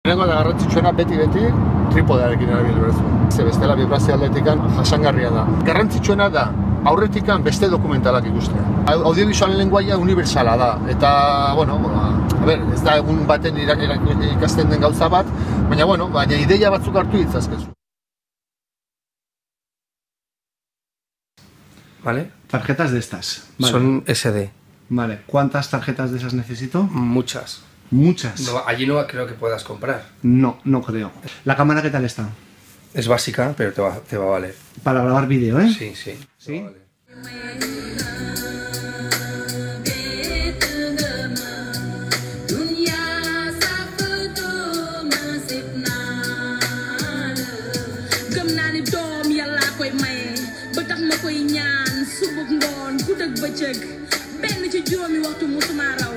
Lehenengo da garrantzitsuena beti tripodearekin erabil behar zuen. Ze bestela vibrazio aldetikan jasangarria da. Garrantzitsuena da aurretikan beste dokumentalak ikustea. Audiovisualen lenguaia universala da, eta, bueno, ez da egun baten ikasten den gauza bat, baina ideia batzuk hartu ditzazkezu. ¿Vale? Tarjetas de estas. Vale. Son SD. Vale. ¿Cuántas tarjetas de esas necesito? Muchas. ¿Muchas? No, allí no creo que puedas comprar. No, no creo. ¿La cámara qué tal está? Es básica, pero te va a valer. Para grabar vídeo, ¿eh? Sí, sí. ¿Sí? Vale. benn ci juróomi waxtu musuma raw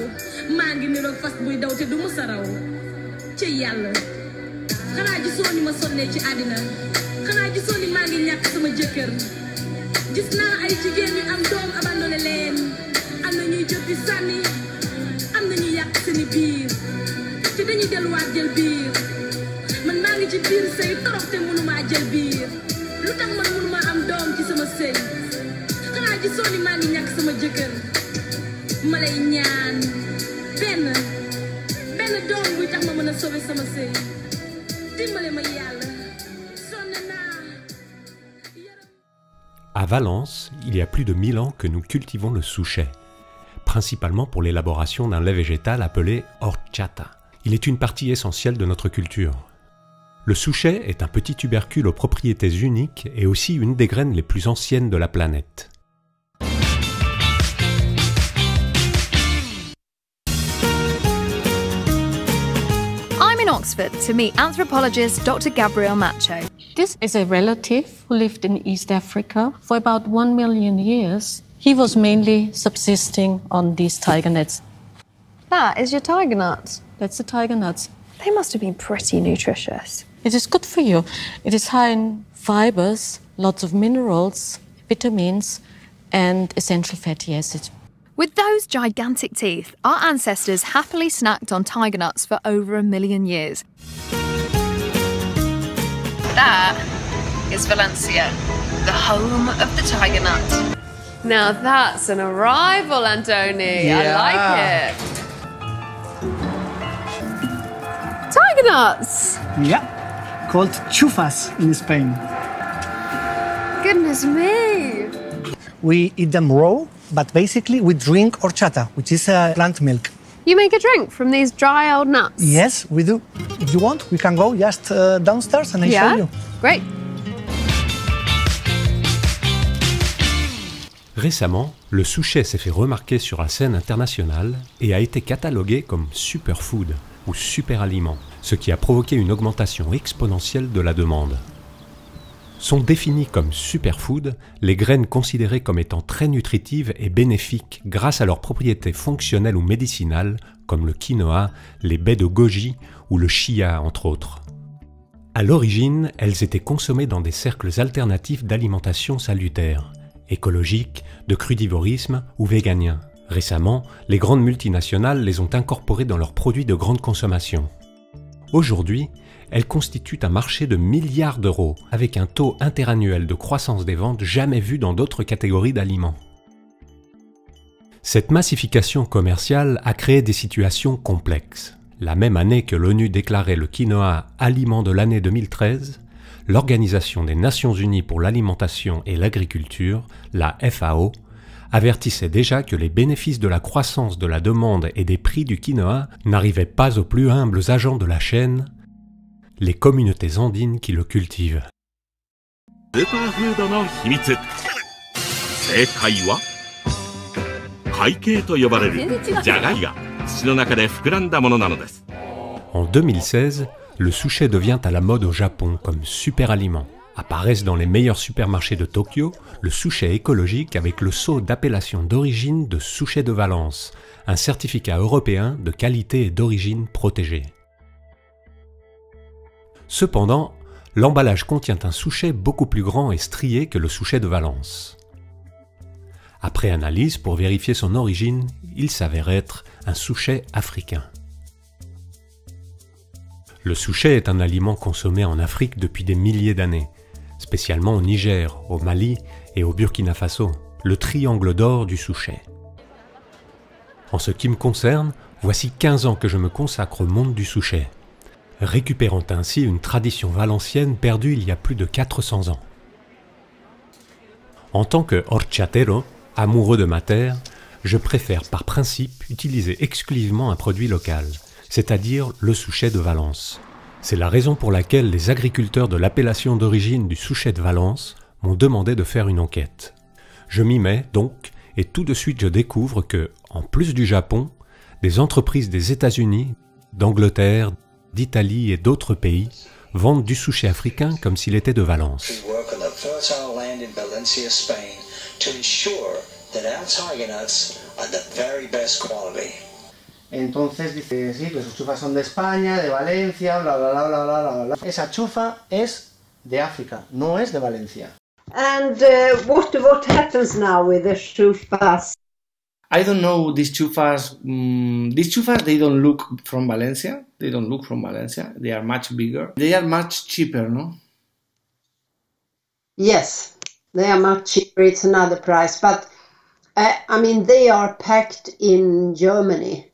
maa ngi niroog fas buy daw te du musa raw ci yàlla xanaa gisoo ni ma sonnee ci àddina xanaa gisoo ni maa ngi ñàkk sama jëkkër gis naa ay jigéen yu am doom abandonné leen am na ñuy jot di sànni am na ñuy yàq seeni biir te dañuy delluwaat jël biir man maa ngi ci biir sëy torop te mënumaa jël biir lu tax man mënumaa am doom ci sama sëy xanaa gisoo ni maa ngi ñàkk sama jëkkër ma lay ñaan benn doom buy tax ma mën a sauver sama sëy dimbale ma yàlla sonn naa. À Valence, il y a plus de 1000 ans que nous cultivons le souchet, principalement pour l'élaboration d'un lait végétal appelé horchata. Il est une partie essentielle de notre culture. Le souchet est un petit tubercule aux propriétés uniques et aussi une des graines les plus anciennes de la planète. Oxford to meet anthropologist Dr. Gabriel Macho. This is a relative who lived in East Africa for about 1 million years. He was mainly subsisting on these tiger nuts. That is your tiger nut. That's the tiger nuts. They must have been pretty nutritious. It is good for you. It is high in fibers, lots of minerals, vitamins, and essential fatty acids. With those gigantic teeth, our ancestors happily snacked on tiger nuts for over 1 million years. That is Valencia, the home of the tiger nut. Now that's an arrival, Antoni. Yeah. I like it. Tiger nuts! Yeah, called chufas in Spain. Goodness me! We eat them raw, but basically we drink horchata, which is plant milk. You make a drink from these dry old nuts? Yes, we do. If you want, we can go just downstairs and I show you. Great. Récemment, le souchet s'est fait remarquer sur la scène internationale et a été catalogué comme superfood ou superaliment, ce qui a provoqué une augmentation exponentielle de la demande. Sont définies comme superfood les graines considérées comme étant très nutritives et bénéfiques grâce à leurs propriétés fonctionnelles ou médicinales comme le quinoa, les baies de goji ou le chia entre autres. À l'origine, elles étaient consommées dans des cercles alternatifs d'alimentation salutaire, écologiques, de crudivorisme ou véganien. Récemment, les grandes multinationales les ont incorporées dans leurs produits de grande consommation. Aujourd'hui, elles constituent un marché de milliards d'euros avec un taux interannuel de croissance des ventes jamais vu dans d'autres catégories d'aliments. Cette massification commerciale a créé des situations complexes. La même année que l'ONU déclarait le quinoa aliment de l'année 2013, l'Organisation des Nations Unies pour l'alimentation et l'agriculture, la FAO, avertissait déjà que les bénéfices de la croissance de la demande et des prix du quinoa n'arrivaient pas aux plus humbles agents de la chaîne, les communautés andines qui le cultivent. En 2016, le souchet devient à la mode au Japon comme super-aliment. Apparaissent dans les meilleurs supermarchés de Tokyo le souchet écologique avec le sceau d'appellation d'origine de souchet de Valence, un certificat européen de qualité et d'origine protégée. Cependant, l'emballage contient un souchet beaucoup plus grand et strié que le souchet de Valence. Après analyse pour vérifier son origine, il s'avère être un souchet africain. Le souchet est un aliment consommé en Afrique depuis des milliers d'années, spécialement au Niger, au Mali et au Burkina Faso, le triangle d'or du souchet. En ce qui me concerne, voici 15 ans que je me consacre au monde du souchet, récupérant ainsi une tradition valencienne perdue il y a plus de 400 ans. En tant que horchatero, amoureux de ma terre, je préfère par principe utiliser exclusivement un produit local, c'est-à-dire le souchet de Valence. C'est la raison pour laquelle les agriculteurs de l'appellation d'origine du souchet de Valence m'ont demandé de faire une enquête. Je m'y mets donc, et tout de suite je découvre que, en plus du Japon, des entreprises des États-Unis, d'Angleterre, d'Italie et d'autres pays vendent du souchet africain comme s'il était de Valence. Entonces dice, sí, que sus chufas son de España, de Valencia, bla bla bla bla bla bla. Esa chufa es de África, no es de Valencia. And what happens now with the chufas? I don't know these chufas. These chufas, they don't look from Valencia. They don't look from Valencia. They are much bigger. They are much cheaper, no? Yes, they are much cheaper. It's another price, but I mean they are packed in Germany,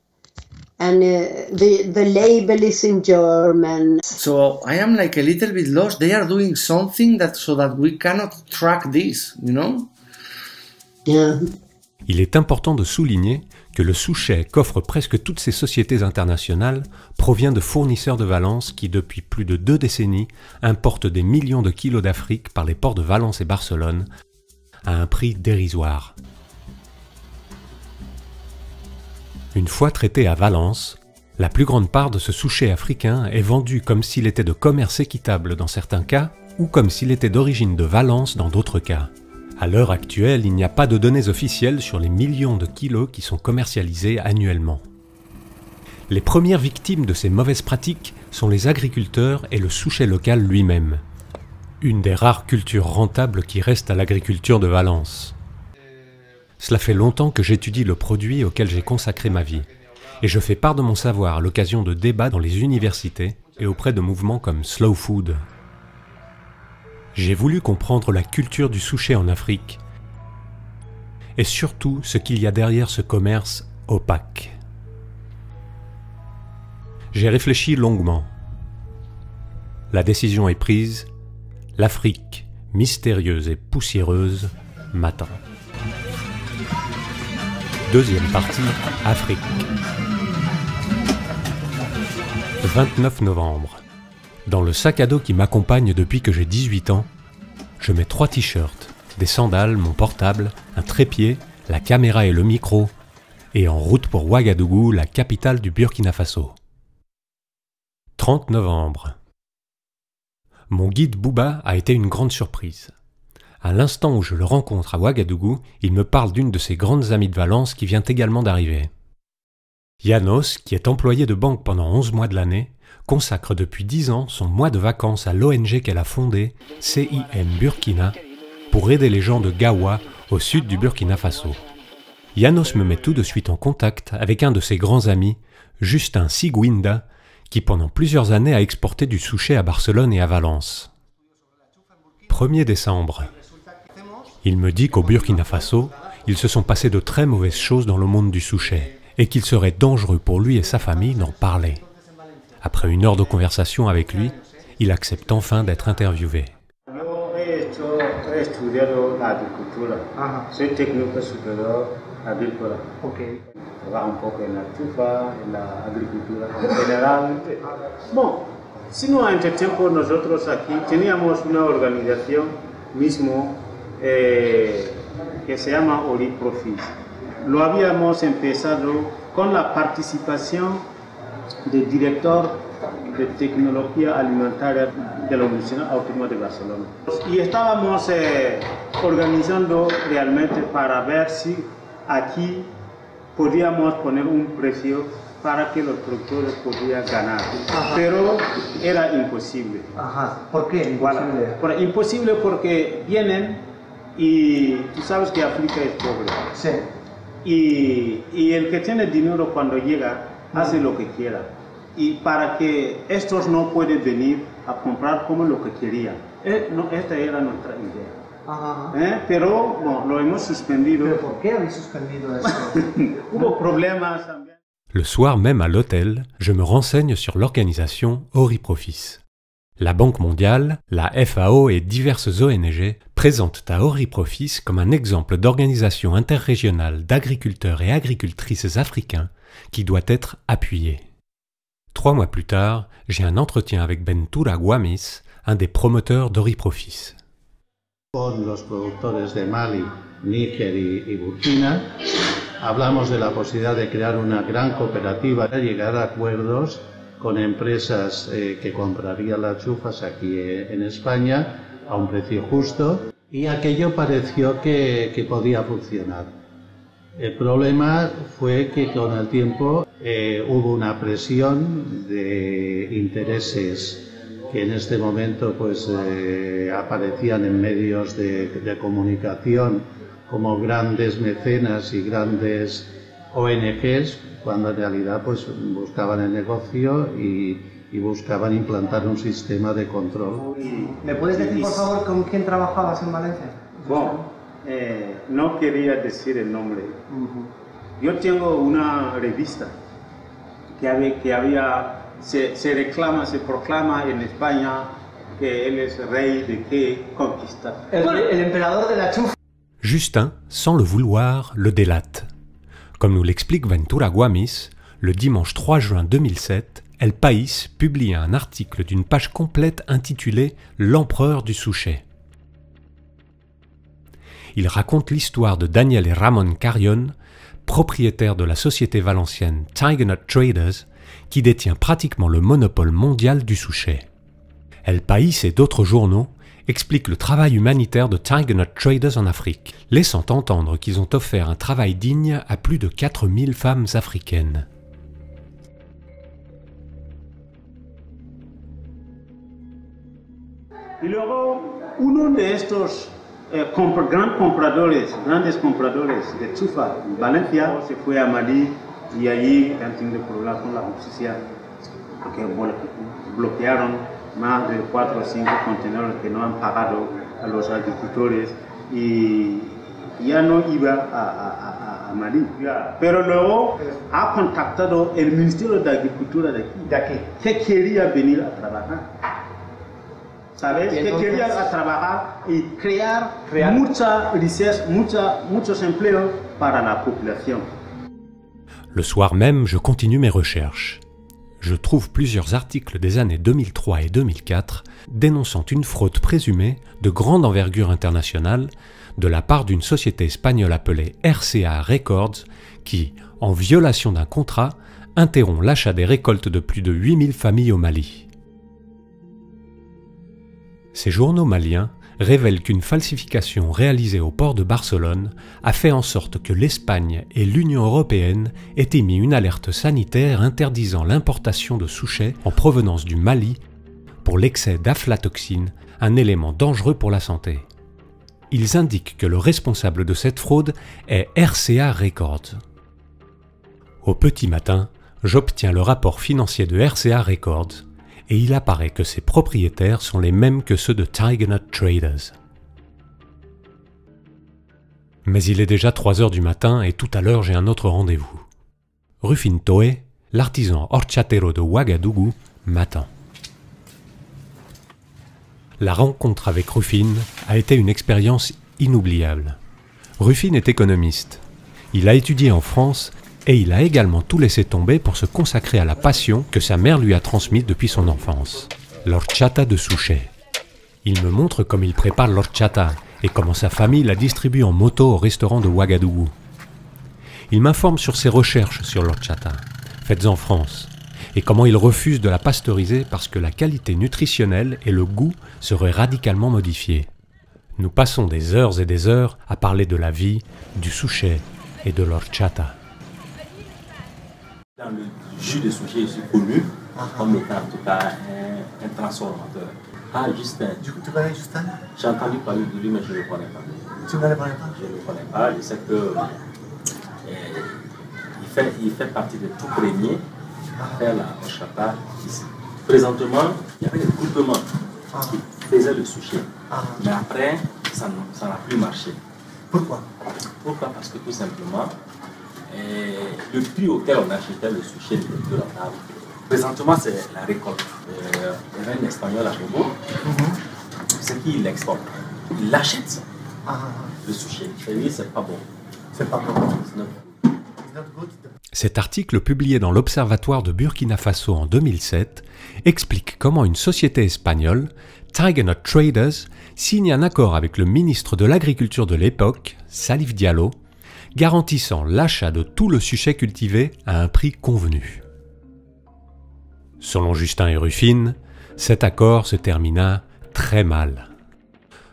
and the label is in German. So I am like a little bit lost. They are doing something so that we cannot track this, you know? Yeah. Il est important de souligner que le souchet qu'offrent presque toutes ces sociétés internationales provient de fournisseurs de Valence qui, depuis plus de 2 décennies, importent des millions de kilos d'Afrique par les ports de Valence et Barcelone à un prix dérisoire. Une fois traité à Valence, la plus grande part de ce souchet africain est vendu comme s'il était de commerce équitable dans certains cas ou comme s'il était d'origine de Valence dans d'autres cas. À l'heure actuelle, il n'y a pas de données officielles sur les millions de kilos qui sont commercialisés annuellement. Les premières victimes de ces mauvaises pratiques sont les agriculteurs et le souchet local lui-même. Une des rares cultures rentables qui reste à l'agriculture de Valence. Cela fait longtemps que j'étudie le produit auquel j'ai consacré ma vie, et je fais part de mon savoir à l'occasion de débats dans les universités et auprès de mouvements comme Slow Food. J'ai voulu comprendre la culture du souchet en Afrique et surtout ce qu'il y a derrière ce commerce opaque. J'ai réfléchi longuement. La décision est prise, l'Afrique, mystérieuse et poussiéreuse, m'attend. Deuxième partie, Afrique. 29 novembre. Dans le sac à dos qui m'accompagne depuis que j'ai 18 ans, je mets 3 t-shirts, des sandales, mon portable, un trépied, la caméra et le micro, et en route pour Ouagadougou, la capitale du Burkina Faso. 30 novembre. Mon guide Bouba a été une grande surprise. À l'instant où je le rencontre à Ouagadougou, il me parle d'une de ses grandes amies de Valence qui vient également d'arriver. Janos, qui est employé de banque pendant 11 mois de l'année, consacre depuis 10 ans son mois de vacances à l'ONG qu'elle a fondée, CIM Burkina, pour aider les gens de Gawa, au sud du Burkina Faso. Janos me met tout de suite en contact avec un de ses grands amis, Justin Sigouinda, qui pendant plusieurs années a exporté du souchet à Barcelone et à Valence. 1er décembre. Il me dit qu'au Burkina Faso, ils se sont passés de très mauvaises choses dans le monde du souchet, et qu'il serait dangereux pour lui et sa famille d'en parler. Après 1 heure de conversation avec lui, il accepte enfin d'être interviewé. Sino entre tiempo nosotros aquí teníamos una organización mismo que se llama Oriprofis. Lo habíamos empezado con la participación del director de tecnología alimentaria de la Universidad Autónoma de Barcelona. Y estábamos organizando realmente para ver si aquí podíamos poner un precio para que los productores pudieran ganar. Ajá. Pero era imposible. Ajá. ¿Por qué imposible? Voilà. Imposible porque vienen y tú sabes que África es pobre. Sí. Y el que tiene dinero cuando llega hace lo que quiera. y para que estos no pueden venir a comprar como lo que querían. No, esta era nuestra idea. Pero bueno, lo hemos suspendido. ¿Pero por qué habéis suspendido esto? Hubo problemas también. Le soir même à l'hôtel, je me renseigne sur l'organisation Oriprofis. La Banque mondiale, la FAO et diverses ONG présentent à Oriprofis comme un exemple d'organisation interrégionale d'agriculteurs et agricultrices africains qui doit être appuyé. 3 mois plus tard, j'ai un entretien avec Ventura Guamis, un des promoteurs d'Oriprofis. Con los productores de Mali, Níger y Burkina, hablamos de la posibilidad de crear una gran cooperativa, de llegar a acuerdos con empresas que comprarían las chufas aquí en España a un precio justo, y aquello pareció que podía funcionar. El problema fue que con el tiempo hubo una presión de intereses que en este momento pues aparecían en medios de comunicación como grandes mecenas y grandes ONGs, cuando en realidad pues buscaban el negocio y buscaban implantar un sistema de control. ¿Me puedes decir por favor con quién trabajabas en Valencia? Bueno, no quería decir el nombre. Yo tengo una revista que había se proclama en España que él es rey de qué conquista. El emperador de la chufa. Justin, sans le vouloir, le délate. Comme nous l'explique Ventura Guamis, le dimanche 3 juin 2007, El País publie un article d'une page complète intitulé « L'empereur du Souchet ». Il raconte l'histoire de Daniel et Ramon Carrion, propriétaires de la société valencienne Tiger Nut Traders, qui détient pratiquement le monopole mondial du souchet. El País et d'autres journaux expliquent le travail humanitaire de Tiger Nut Traders en Afrique, laissant entendre qu'ils ont offert un travail digne à plus de 4000 femmes africaines. Y luego, uno de estos grandes compradores de chufa en Valencia se fue a Mali y allí han tenido problemas con la justicia porque bloquearon más de 4 o 5 contenedores que no han pagado a los agricultores y ya no iba a Mali. Pero luego ha contactado el Ministerio de Agricultura de aquí, que quería venir a trabajar. ¿Sabes? Que quería trabajar y crear mucha richesse, muchos empleos para la population. Le soir même, je continue mes recherches. Je trouve plusieurs articles des années 2003 et 2004 dénonçant une fraude présumée de grande envergure internationale de la part d'une société espagnole appelée RCA Records qui, en violation d'un contrat, interrompt l'achat des récoltes de plus de 8000 familles au Mali. Ces journaux maliens révèlent qu'une falsification réalisée au port de Barcelone a fait en sorte que l'Espagne et l'Union européenne aient émis une alerte sanitaire interdisant l'importation de souchets en provenance du Mali pour l'excès d'aflatoxine, un élément dangereux pour la santé. Ils indiquent que le responsable de cette fraude est RCA Records. Au petit matin, j'obtiens le rapport financier de RCA Records et il apparaît que ses propriétaires sont les mêmes que ceux de Tiger Nut Traders. Mais il est déjà 3 heures du matin et tout à l'heure j'ai un autre rendez-vous. Rufin Toé, l'artisan horchatero de Ouagadougou, m'attend. La rencontre avec Rufin a été une expérience inoubliable. Rufin est économiste. Il a étudié en France et il a également tout laissé tomber pour se consacrer à la passion que sa mère lui a transmise depuis son enfance, l'horchata de souchet. Il me montre comment il prépare l'horchata et comment sa famille la distribue en moto au restaurant de Ouagadougou. Il m'informe sur ses recherches sur l'horchata, faites en France, et comment il refuse de la pasteuriser parce que la qualité nutritionnelle et le goût seraient radicalement modifiés. Nous passons des heures et des heures à parler de la vie, du souchet et de l'horchata. Dans le jus de souchet, je suis connu comme étant en tout cas un transformateur. Ah, Justin. Du coup, tu connais Justin? J'ai entendu parler de lui, mais je ne le connais pas. Tu ne le connais pas? Je ne le connais pas. Je sais que il fait partie des tout premiers à faire la horchata ici. Présentement, il y avait des groupements qui faisaient le sushi. Mais après, ça n'a plus marché. Pourquoi? Pourquoi? Parce que tout simplement, le prix auquel on achetait le sushi n'était plus rentable. Présentement, c'est la récolte. Il y avait un Espagnol à Bobo, c'est qui l'exporte. Il achète le sushi. Et lui, c'est pas bon. C'est pas bon. Cet article publié dans l'Observatoire de Burkina Faso en 2007 explique comment une société espagnole, Tiger Nut Traders, signe un accord avec le ministre de l'Agriculture de l'époque, Salif Diallo, garantissant l'achat de tout le suchet cultivé à un prix convenu. Selon Justin et Rufine, cet accord se termina très mal.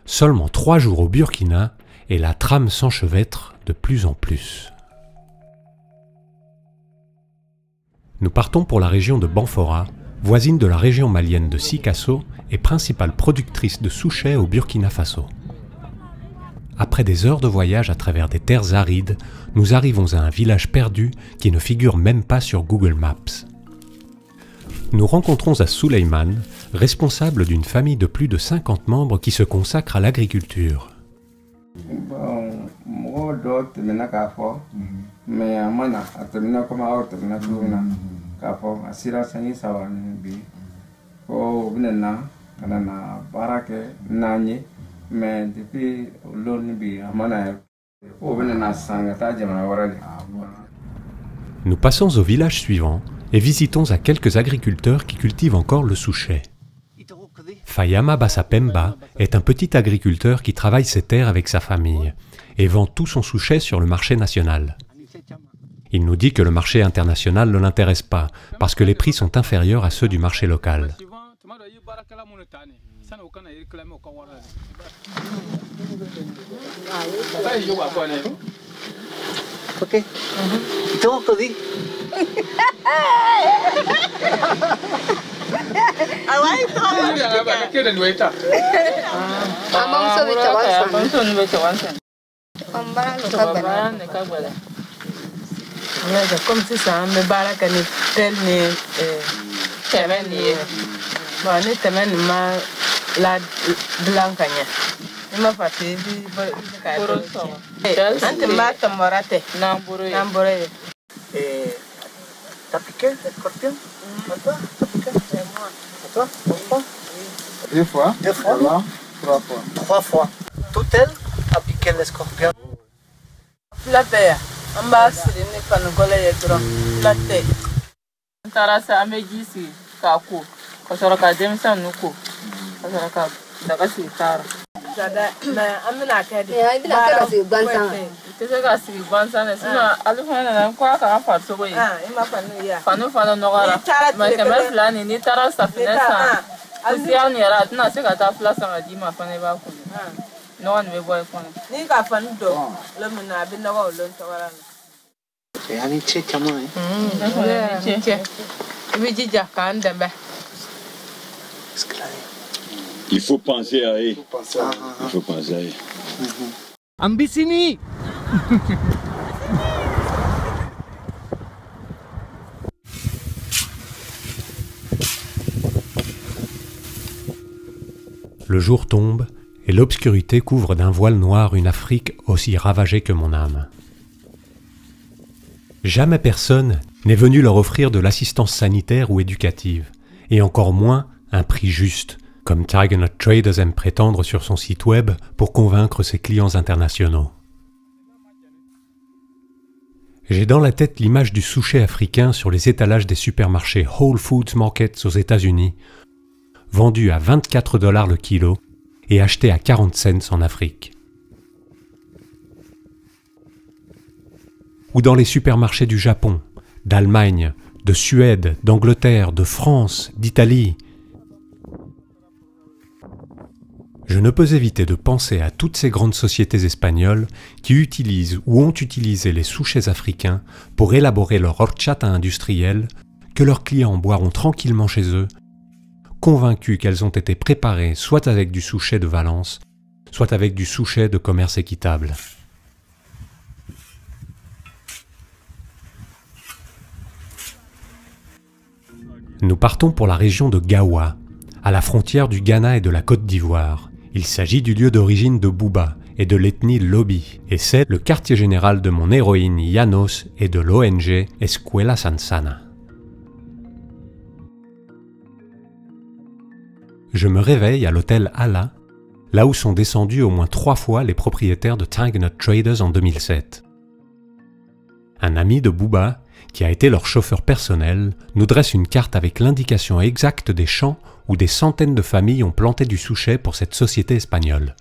Seulement 3 jours au Burkina et la trame s'enchevêtre de plus en plus. Nous partons pour la région de Banfora, voisine de la région malienne de Sikasso et principale productrice de souchet au Burkina Faso. Après des heures de voyage à travers des terres arides, nous arrivons à un village perdu qui ne figure même pas sur Google Maps. Nous rencontrons à Souleyman, responsable d'une famille de plus de 50 membres qui se consacre à l'agriculture. Nous passons au village suivant et visitons à quelques agriculteurs qui cultivent encore le souchet. Fayama Bassapemba est un petit agriculteur qui travaille ses terres avec sa famille et vend tout son souchet sur le marché national. Il nous dit que le marché international ne l'intéresse pas parce que les prix sont inférieurs à ceux du marché local. Ok. Tengo que dir. Comme si ça me barre que ni tel ni temen ni bon ni temen ma la blancanya ni ma fati bi boroso ante ma tamorate nambure T'as piqué le scorpion? Toi? T'as piqué? C'est moi. Toi? 2 fois? 2 fois? 3 fois. 3 fois. Tout elle a piqué le scorpion. La paix. Ambassadeur ni panugole ye dron. La paix. Tarasa amejisi kako. Kasoro ka demsa nuko. Kasoro ka daga sitara. Dada na amina kadi. Ya ibina kadi si bansan. Tese ka si bansan sina alifana na kwa ka fatso boy. Ima fanu ya. Fanu nogara. Ma kemer flani ni tara safinesa. Kusia ni ara tna se ka ta flasa ngadi ma fane ba ku. No one me boy fun. Ni ka fanu do. Lo mina bi na wa lo ntawara. Yani che chama Che. Ibi ja kan dembe. Il faut penser à eux. Il faut penser à eux. Ambisini. Le jour tombe et l'obscurité couvre d'un voile noir une Afrique aussi ravagée que mon âme. Jamais personne n'est venu leur offrir de l'assistance sanitaire ou éducative, et encore moins un prix juste, comme Tiger Nut Traders aime prétendre sur son site web pour convaincre ses clients internationaux. J'ai dans la tête l'image du souchet africain sur les étalages des supermarchés Whole Foods Markets aux États-Unis, vendu à 24 $ le kilo et acheté à 40 cents en Afrique. Ou dans les supermarchés du Japon, d'Allemagne, de Suède, d'Angleterre, de France, d'Italie. Je ne peux éviter de penser à toutes ces grandes sociétés espagnoles qui utilisent ou ont utilisé les souchets africains pour élaborer leur horchata industrielle que leurs clients boiront tranquillement chez eux, convaincus qu'elles ont été préparées soit avec du souchet de Valence, soit avec du souchet de commerce équitable. Nous partons pour la région de Gawa, à la frontière du Ghana et de la Côte d'Ivoire. Il s'agit du lieu d'origine de Bouba et de l'ethnie Lobi, et c'est le quartier général de mon héroïne Yanos et de l'ONG Escuela Sansana. Je me réveille à l'hôtel Ala, là où sont descendus au moins 3 fois les propriétaires de Tiger Nut Traders en 2007. Un ami de Bouba, qui a été leur chauffeur personnel, nous dresse une carte avec l'indication exacte des champs où des centaines de familles ont planté du souchet pour cette société espagnole.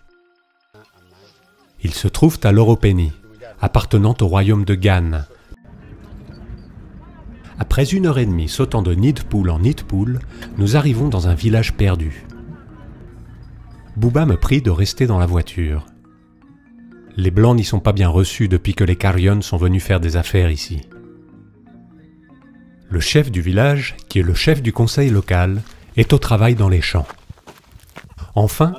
Ils se trouvent à Loropéni, appartenant au royaume de Gane. Après 1h30 sautant de nid de poule en nid de poule, nous arrivons dans un village perdu. Bouba me prie de rester dans la voiture. Les Blancs n'y sont pas bien reçus depuis que les Carrion sont venus faire des affaires ici. Le chef du village, qui est le chef du conseil local, est au travail dans les champs. Enfin,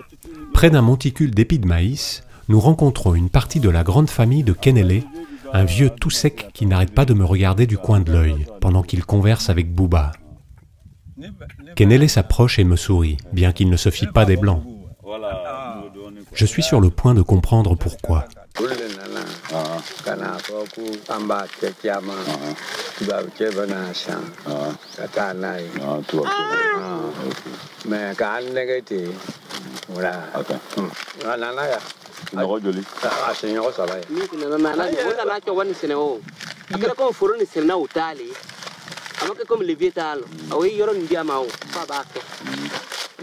près d'un monticule d'épis de maïs, nous rencontrons une partie de la grande famille de Kenele, un vieux tout sec qui n'arrête pas de me regarder du coin de l'œil, pendant qu'il converse avec Bouba. Kenele s'approche et me sourit, bien qu'il ne se fie pas des Blancs. Je suis sur le point de comprendre pourquoi.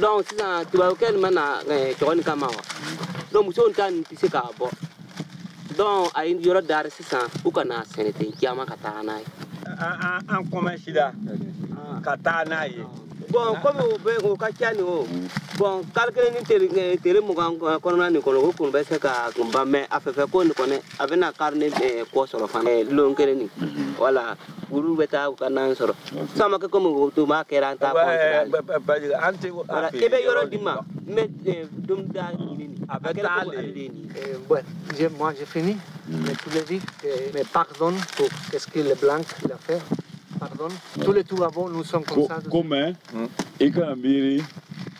Donc sisan tubaabukɛ nin mana cɔgɔ nin kama wa donc musow ta nin tɛ se k'a bɔ donc a ye yɔrɔ dari sisan u kana sɛnɛ ten caman ka taa n'a ye. An kɔmɛnsira ka taa n'a ye. Bon comme o bɛ o ka ca nin o bon kalo kelen ni tere mugan kɔnɔna nin kɔnɔ o kun bɛ se ka kun ban mais a fɛfɛ ko nin kɔnɔ a bɛna kari ni kɔ sɔrɔ fana lon kelen nin voilà olu bɛ taa u ka nan sɔrɔ sisan ma kɛ comme o tun b'a kɛra an t'a voilà i bɛ yɔrɔ di ma n bɛ dom da ɲini nin a bɛ taa ale de nin. Moi j'ai fini, mais tu l'as dit, mais pardonne pour qu'est-ce que le blanc il a fait. Pardon. Tous les tours avant, nous sommes comme ça. Comment Ikambiri,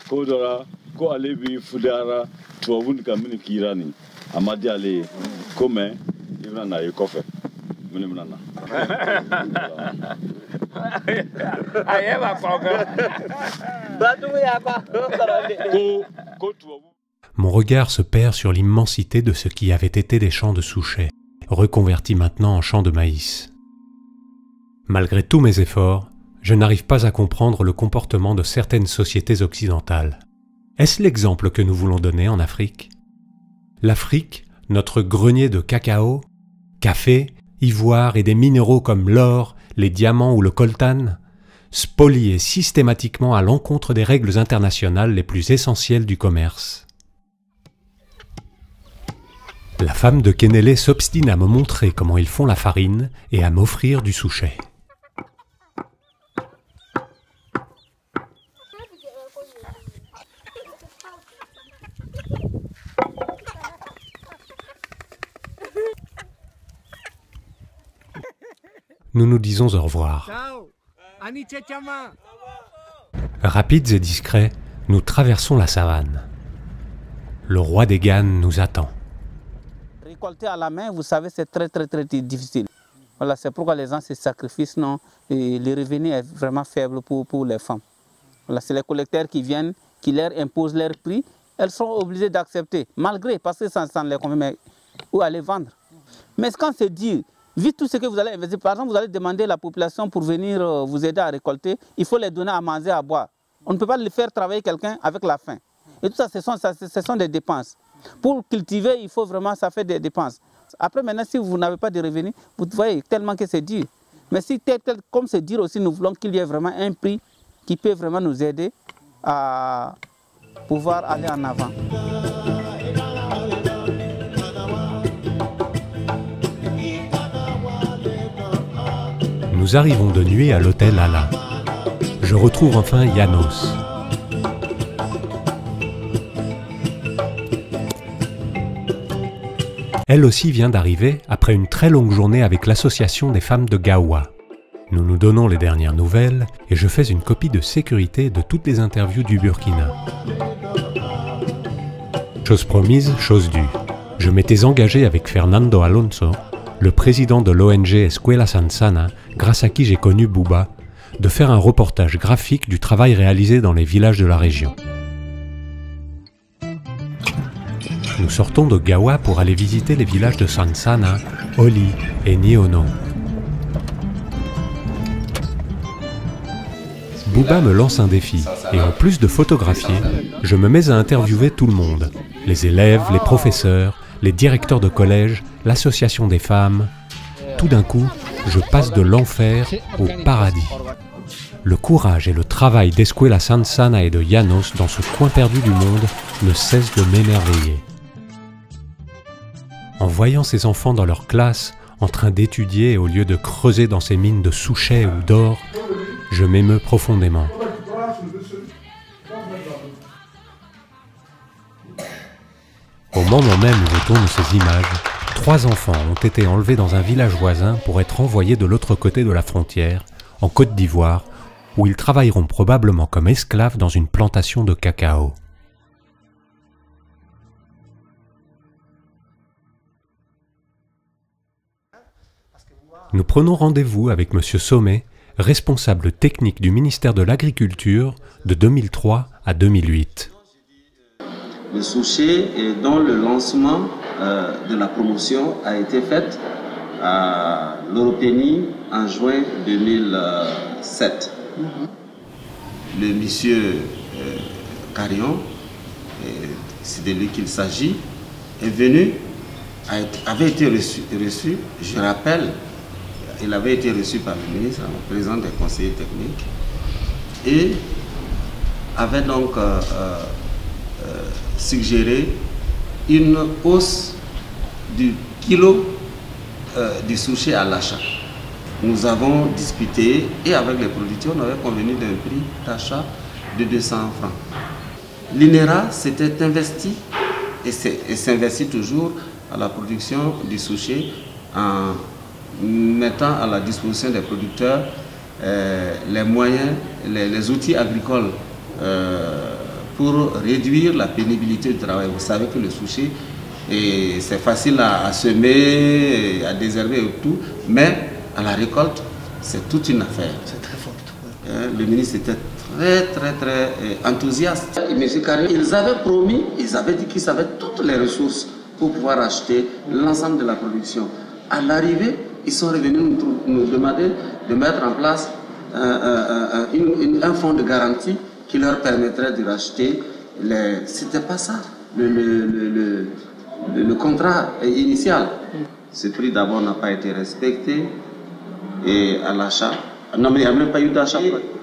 Kodora, Ko Alebi, Fudara, Tuavun Kamini Kirani, Amadi Ale, comment Ivrana Yokofe, Munimana. I have a Mon regard se perd sur l'immensité de ce qui avait été des champs de souchet, reconvertis maintenant en champs de maïs. Malgré tous mes efforts, je n'arrive pas à comprendre le comportement de certaines sociétés occidentales. Est-ce l'exemple que nous voulons donner en Afrique? L'Afrique, notre grenier de cacao, café, ivoire et des minéraux comme l'or, les diamants ou le coltan, spoliés systématiquement à l'encontre des règles internationales les plus essentielles du commerce. La femme de Kenele s'obstine à me montrer comment ils font la farine et à m'offrir du souchet. Nous nous disons au revoir. Rapides et discrets, nous traversons la savane. Le roi des Ghanes nous attend. Récolter à la main, vous savez, c'est très difficile. Voilà, c'est pourquoi les gens se sacrifient, non, et le revenu est vraiment faible pour les femmes. Voilà, c'est les collecteurs qui viennent, qui leur imposent leur prix. Elles sont obligées d'accepter, malgré, parce que ça les convient, mais où aller vendre. Mais quand c'est dit, vu tout ce que vous allez investir, par exemple, vous allez demander à la population pour venir vous aider à récolter, il faut les donner à manger, à boire. On ne peut pas le faire travailler quelqu'un avec la faim. Et tout ça, ce sont des dépenses. Pour cultiver, il faut vraiment, ça fait des dépenses. Après, maintenant, si vous n'avez pas de revenus, vous voyez tellement que c'est dur. Mais si comme c'est dur aussi, nous voulons qu'il y ait vraiment un prix qui peut vraiment nous aider à pouvoir aller en avant. Nous arrivons de nuit à l'hôtel Ala. Je retrouve enfin Yanos. Elle aussi vient d'arriver après une très longue journée avec l'association des femmes de Gawa. Nous nous donnons les dernières nouvelles et je fais une copie de sécurité de toutes les interviews du Burkina. Chose promise, chose due. Je m'étais engagé avec Fernando Alonso, le président de l'ONG Escuela Sansana, grâce à qui j'ai connu Bouba, de faire un reportage graphique du travail réalisé dans les villages de la région. Nous sortons de Gawa pour aller visiter les villages de Sansana, Oli et Niono. Bouba me lance un défi, et en plus de photographier, je me mets à interviewer tout le monde. Les élèves, les professeurs, les directeurs de collège, l'association des femmes. Tout d'un coup, je passe de l'enfer au paradis. Le courage et le travail d'Escuela Sansana et de Llanos dans ce coin perdu du monde ne cessent de m'émerveiller. En voyant ces enfants dans leur classe, en train d'étudier au lieu de creuser dans ces mines de souchet ou d'or, je m'émeus profondément. Au moment même où je tourne ces images, 3 enfants ont été enlevés dans un village voisin pour être envoyés de l'autre côté de la frontière, en Côte d'Ivoire, où ils travailleront probablement comme esclaves dans une plantation de cacao. Nous prenons rendez-vous avec M. Sommet, responsable technique du ministère de l'Agriculture de 2003 à 2008. Le souchet dont le lancement de la promotion a été fait à l'Europénie en juin 2007. Le monsieur Carillon, c'est de lui qu'il s'agit, est venu, avait été reçu, je rappelle, il avait été reçu par le ministre, le président des conseillers techniques, et avait donc suggéré une hausse du kilo du souchet à l'achat. Nous avons discuté et avec les producteurs, on avait convenu d'un prix d'achat de 200 francs. L'INERA s'était investi et s'investit toujours à la production du souchet en mettant à la disposition des producteurs les moyens, les outils agricoles pour réduire la pénibilité du travail. Vous savez que le souchet, c'est facile à semer, à désherber et tout, mais à la récolte, c'est toute une affaire. C'est très fort. Le ministre était très enthousiaste. Et M. Carré, ils avaient promis, ils avaient dit qu'ils avaient toutes les ressources pour pouvoir acheter l'ensemble de la production. À l'arrivée, ils sont revenus nous demander de mettre en place un fonds de garantie qui leur permettrait de racheter. C'était pas ça, le contrat initial. Ce prix d'abord n'a pas été respecté et à l'achat, non mais il n'y a même pas eu d'achat.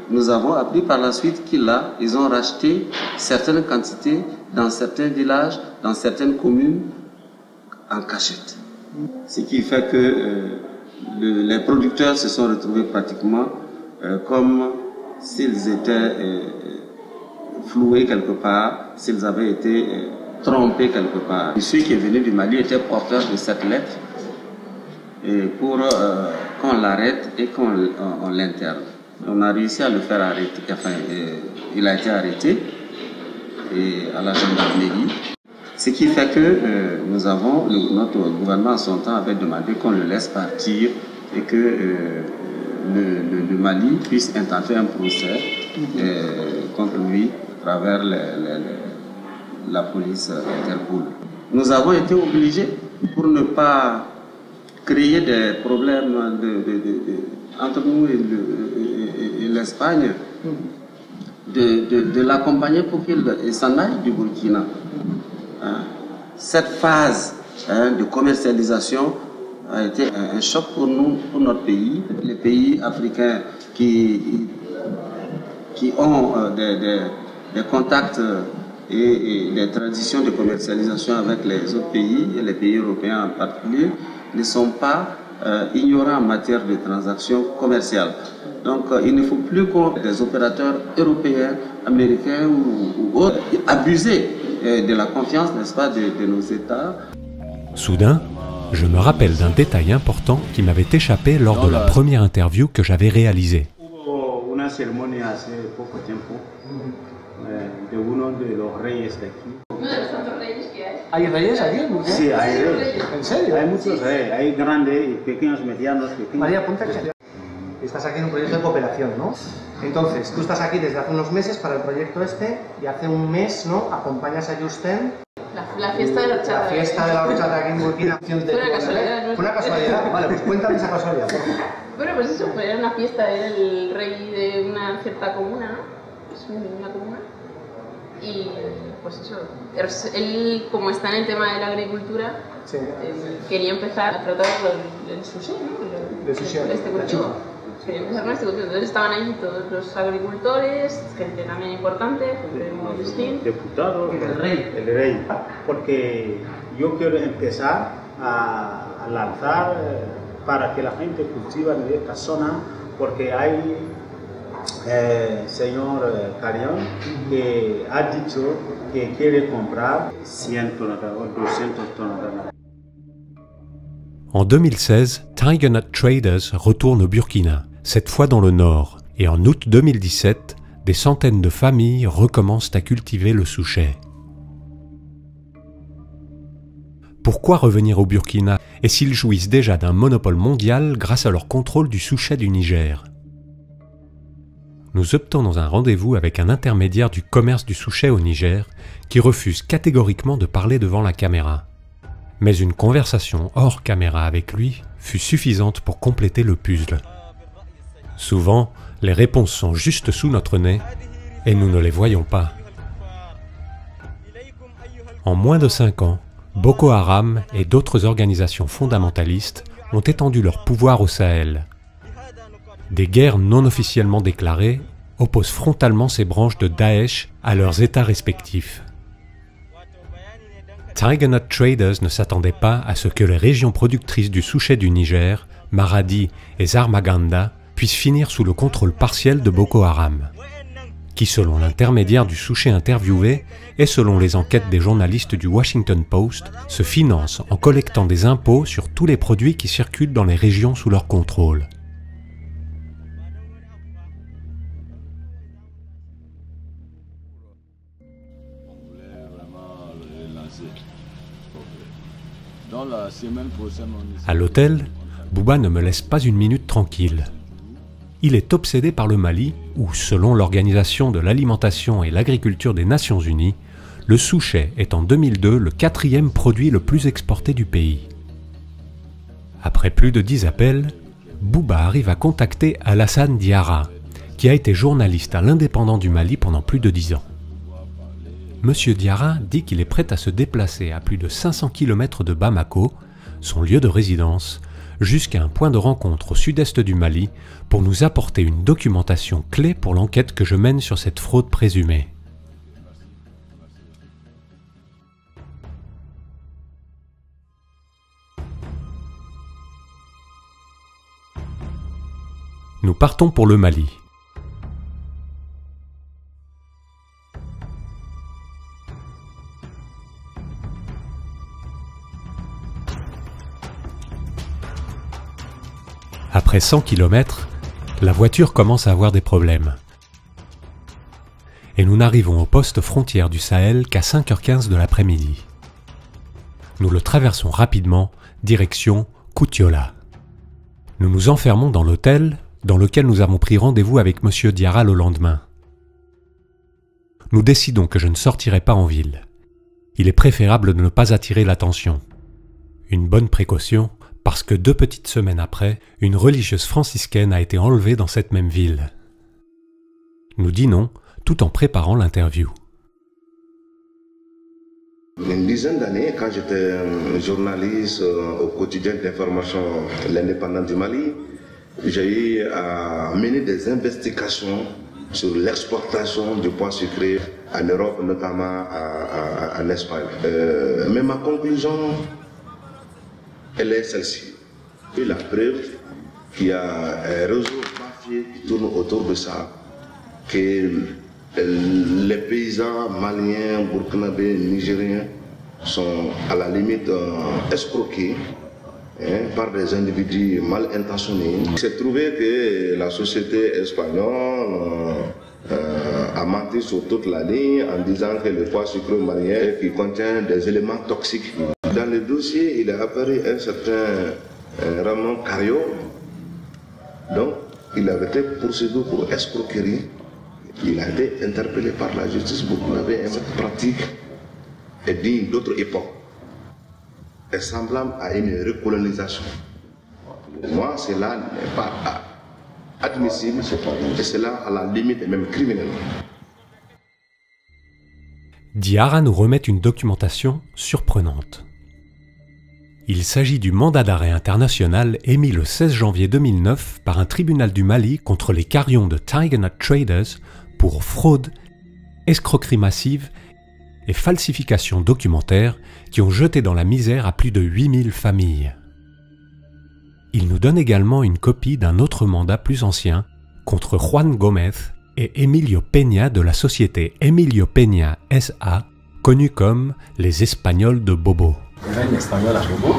Nous avons appris par la suite qu'ils ont racheté certaines quantités dans certains villages, dans certaines communes en cachette. Ce qui fait que les producteurs se sont retrouvés pratiquement comme s'ils étaient floués quelque part, s'ils avaient été trompés quelque part. Celui qui est venu du Mali était porteur de cette lettre et pour qu'on l'arrête et qu'on l'interne. On a réussi à le faire arrêter, enfin, il a été arrêté à la gendarmerie. Ce qui fait que nous avons, notre gouvernement en son temps avait demandé qu'on le laisse partir et que le Mali puisse intenter un procès contre lui à travers la police Interpol. Nous avons été obligés, pour ne pas créer des problèmes entre nous et l'Espagne, de l'accompagner pour qu'il s'en aille du Burkina. Cette phase de commercialisation a été un choc pour nous, pour notre pays. Les pays africains qui ont des contacts et des traditions de commercialisation avec les autres pays, et les pays européens en particulier, ne sont pas ignorants en matière de transactions commerciales. Donc il ne faut plus que des opérateurs européens, américains ou autres abuser de la confiance, n'est-ce pas, de nos États. Soudain, Je me rappelle d'un détail important qui m'avait échappé lors de la première interview que j'avais réalisée. Una ceremonia hace poco tiempo de uno de los reyes de aquí. ¿Hay reyes aquí? Sí, hay reyes. ¿En serio? Hay muchos reyes, hay grandes y pequeños, medianos, pequeños. María, ponte aquí. Estás aquí en un proyecto de cooperación, ¿no? Entonces, tú estás aquí desde hace unos meses para el proyecto este y hace un mes, ¿no? Acompañas a Yusten. La fiesta de la horchata. La fiesta de la horchata aquí en Burkina. Fue una casualidad, ¿no? Fue una casualidad. Vale, pues cuéntame esa casualidad, por favor. Bueno, pues eso, era una fiesta, era el rey de una cierta comuna, ¿no? Es una comuna. Y pues eso, él como está en el tema de la agricultura, sí, quería empezar a tratar el sushi, ¿no? El sushi, este cultivo. Quería empezar con este cultivo. Entonces estaban allí todos los agricultores, gente también importante, gente muy distinta. Diputado, el rey. El rey, porque yo quiero empezar a lanzar para que la gente cultiva en esta zona, porque hay señor Carión que ha dicho que quiere comprar 100 toneladas o 200 toneladas. En 2016, Tiger Nut Traders retourne au Burkina, cette fois dans le nord, et en août 2017, des centaines de familles recommencent à cultiver le souchet. Pourquoi revenir au Burkina, et s'ils jouissent déjà d'un monopole mondial grâce à leur contrôle du souchet du Niger? Nous optons dans un rendez-vous avec un intermédiaire du commerce du souchet au Niger qui refuse catégoriquement de parler devant la caméra. Mais une conversation hors caméra avec lui fut suffisante pour compléter le puzzle. Souvent, les réponses sont juste sous notre nez et nous ne les voyons pas. En moins de 5 ans, Boko Haram et d'autres organisations fondamentalistes ont étendu leur pouvoir au Sahel. Des guerres non officiellement déclarées opposent frontalement ces branches de Daesh à leurs États respectifs. Tiger Nut Traders ne s'attendaient pas à ce que les régions productrices du souchet du Niger, Maradi et Zarmaganda, puissent finir sous le contrôle partiel de Boko Haram, qui selon l'intermédiaire du souchet interviewé et selon les enquêtes des journalistes du Washington Post, se finance en collectant des impôts sur tous les produits qui circulent dans les régions sous leur contrôle. À l'hôtel, Bouba ne me laisse pas une minute tranquille. Il est obsédé par le Mali, où, selon l'Organisation de l'alimentation et l'agriculture des Nations Unies, le souchet est en 2002 le 4e produit le plus exporté du pays. Après plus de 10 appels, Bouba arrive à contacter Alassane Diarra, qui a été journaliste à l'Indépendant du Mali pendant plus de 10 ans. Monsieur Diarra dit qu'il est prêt à se déplacer à plus de 500 km de Bamako, son lieu de résidence, jusqu'à un point de rencontre au sud-est du Mali pour nous apporter une documentation clé pour l'enquête que je mène sur cette fraude présumée. Nous partons pour le Mali. Après 100 km, la voiture commence à avoir des problèmes. Et nous n'arrivons au poste frontière du Sahel qu'à 5h15 de l'après-midi. Nous le traversons rapidement, direction Koutiola. Nous nous enfermons dans l'hôtel, dans lequel nous avons pris rendez-vous avec Monsieur Diarra le lendemain. Nous décidons que je ne sortirai pas en ville. Il est préférable de ne pas attirer l'attention. Une bonne précaution, parce que 2 petites semaines après, une religieuse franciscaine a été enlevée dans cette même ville. Nous dînons tout en préparant l'interview. Une dizaine d'années, quand j'étais journaliste au quotidien d'information L'Indépendant du Mali, j'ai eu à mener des investigations sur l'exportation du pois sucré en Europe, notamment en Espagne. Mais ma conclusion, elle est celle-ci. Et la preuve qu'il y a un réseau mafieux qui tourne autour de ça, que les paysans maliens, burkinabés, nigériens sont à la limite escroqués par des individus mal intentionnés. Il s'est trouvé que la société espagnole a menti sur toute la ligne en disant que le pois sucré malien qui contient des éléments toxiques. Dans le dossier, il est apparu un certain Ramon Cario. Donc, il avait été poursuivi pour escroquerie. Il a été interpellé par la justice pour prouver cette pratique est digne d'autres époques, est semblable à une recolonisation. Moi, cela n'est pas admissible et cela à la limite est même criminel. Diarra nous remet une documentation surprenante. Il s'agit du mandat d'arrêt international émis le 16 janvier 2009 par un tribunal du Mali contre les Carions de Tiger Nut Traders pour fraude, escroquerie massive et falsification documentaire qui ont jeté dans la misère à plus de 8000 familles. Il nous donne également une copie d'un autre mandat plus ancien contre Juan Gómez et Emilio Peña de la société Emilio Peña S.A., connue comme les Espagnols de Bobo. Le règne espagnol à Bobo,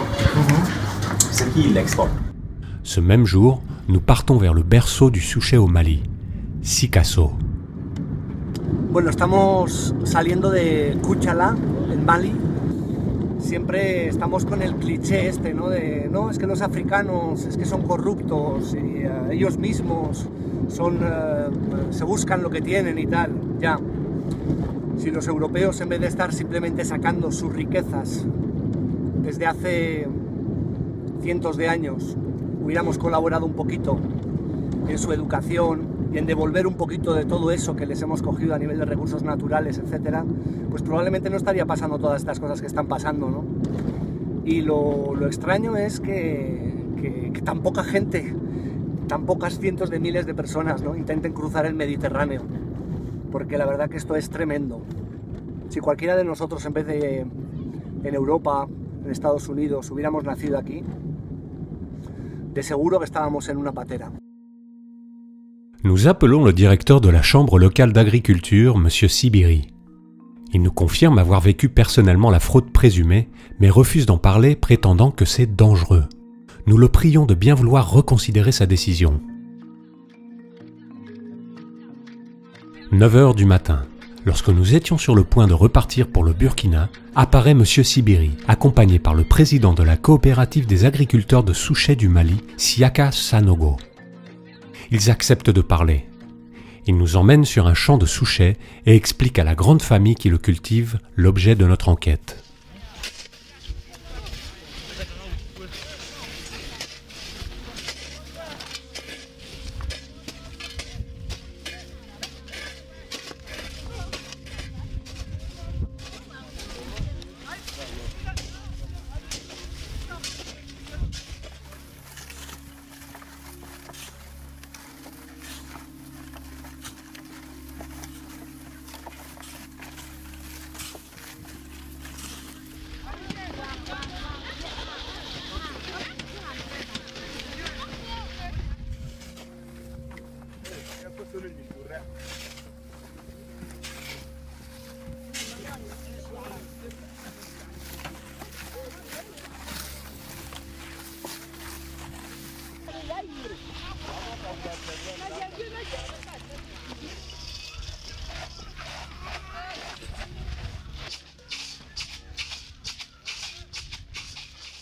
c'est qui l'exporte. Ce même jour, nous partons vers le berceau du sushi au Mali, Sikasso. Bueno, estamos saliendo de Kuchala, en Mali. Siempre estamos con el cliché este, ¿no? De, no, es que los africanos es que son corruptos y ellos mismos son, se buscan lo que tienen y tal. Ya, si los europeos en vez de estar simplemente sacando sus riquezas desde hace cientos de años, hubiéramos colaborado un poquito en su educación y en devolver un poquito de todo eso que les hemos cogido a nivel de recursos naturales, etcétera, pues probablemente no estaría pasando todas estas cosas que están pasando, ¿no? Y lo extraño es que tan poca gente, tan pocas cientos de miles de personas, ¿no?, intenten cruzar el Mediterráneo, porque la verdad que esto es tremendo. Si cualquiera de nosotros en vez de en Europa, en Estados Unidos, hubiéramos nacido aquí, de seguro que estábamos en una patera. Nous appelons le directeur de la chambre locale d'agriculture, M. Sibiri. Il nous confirme avoir vécu personnellement la fraude présumée, mais refuse d'en parler, prétendant que c'est dangereux. Nous le prions de bien vouloir reconsidérer sa décision. 9 h du matin. Lorsque nous étions sur le point de repartir pour le Burkina, apparaît M. Sibiri, accompagné par le président de la coopérative des agriculteurs de Souchet du Mali, Siaka Sanogo. Ils acceptent de parler. Ils nous emmènent sur un champ de Souchet et expliquent à la grande famille qui le cultive l'objet de notre enquête.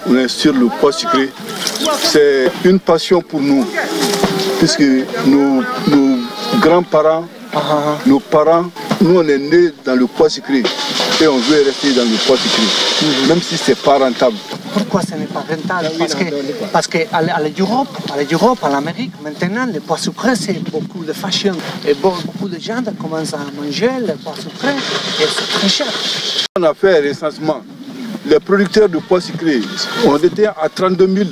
On est sur le pois sucré. C'est une passion pour nous, puisque nos grands-parents, nos parents, nous on est nés dans le pois sucré et on veut rester dans le pois sucré, même si c'est pas rentable. Pourquoi ce n'est pas rentable? Parce qu'à l'Europe, à l'Amérique, maintenant, le pois sucré, c'est beaucoup de fashion. Et beaucoup de gens commencent à manger le pois sucré et c'est très cher. On a fait un recensement. Les producteurs de pois sucré ont été à 32 000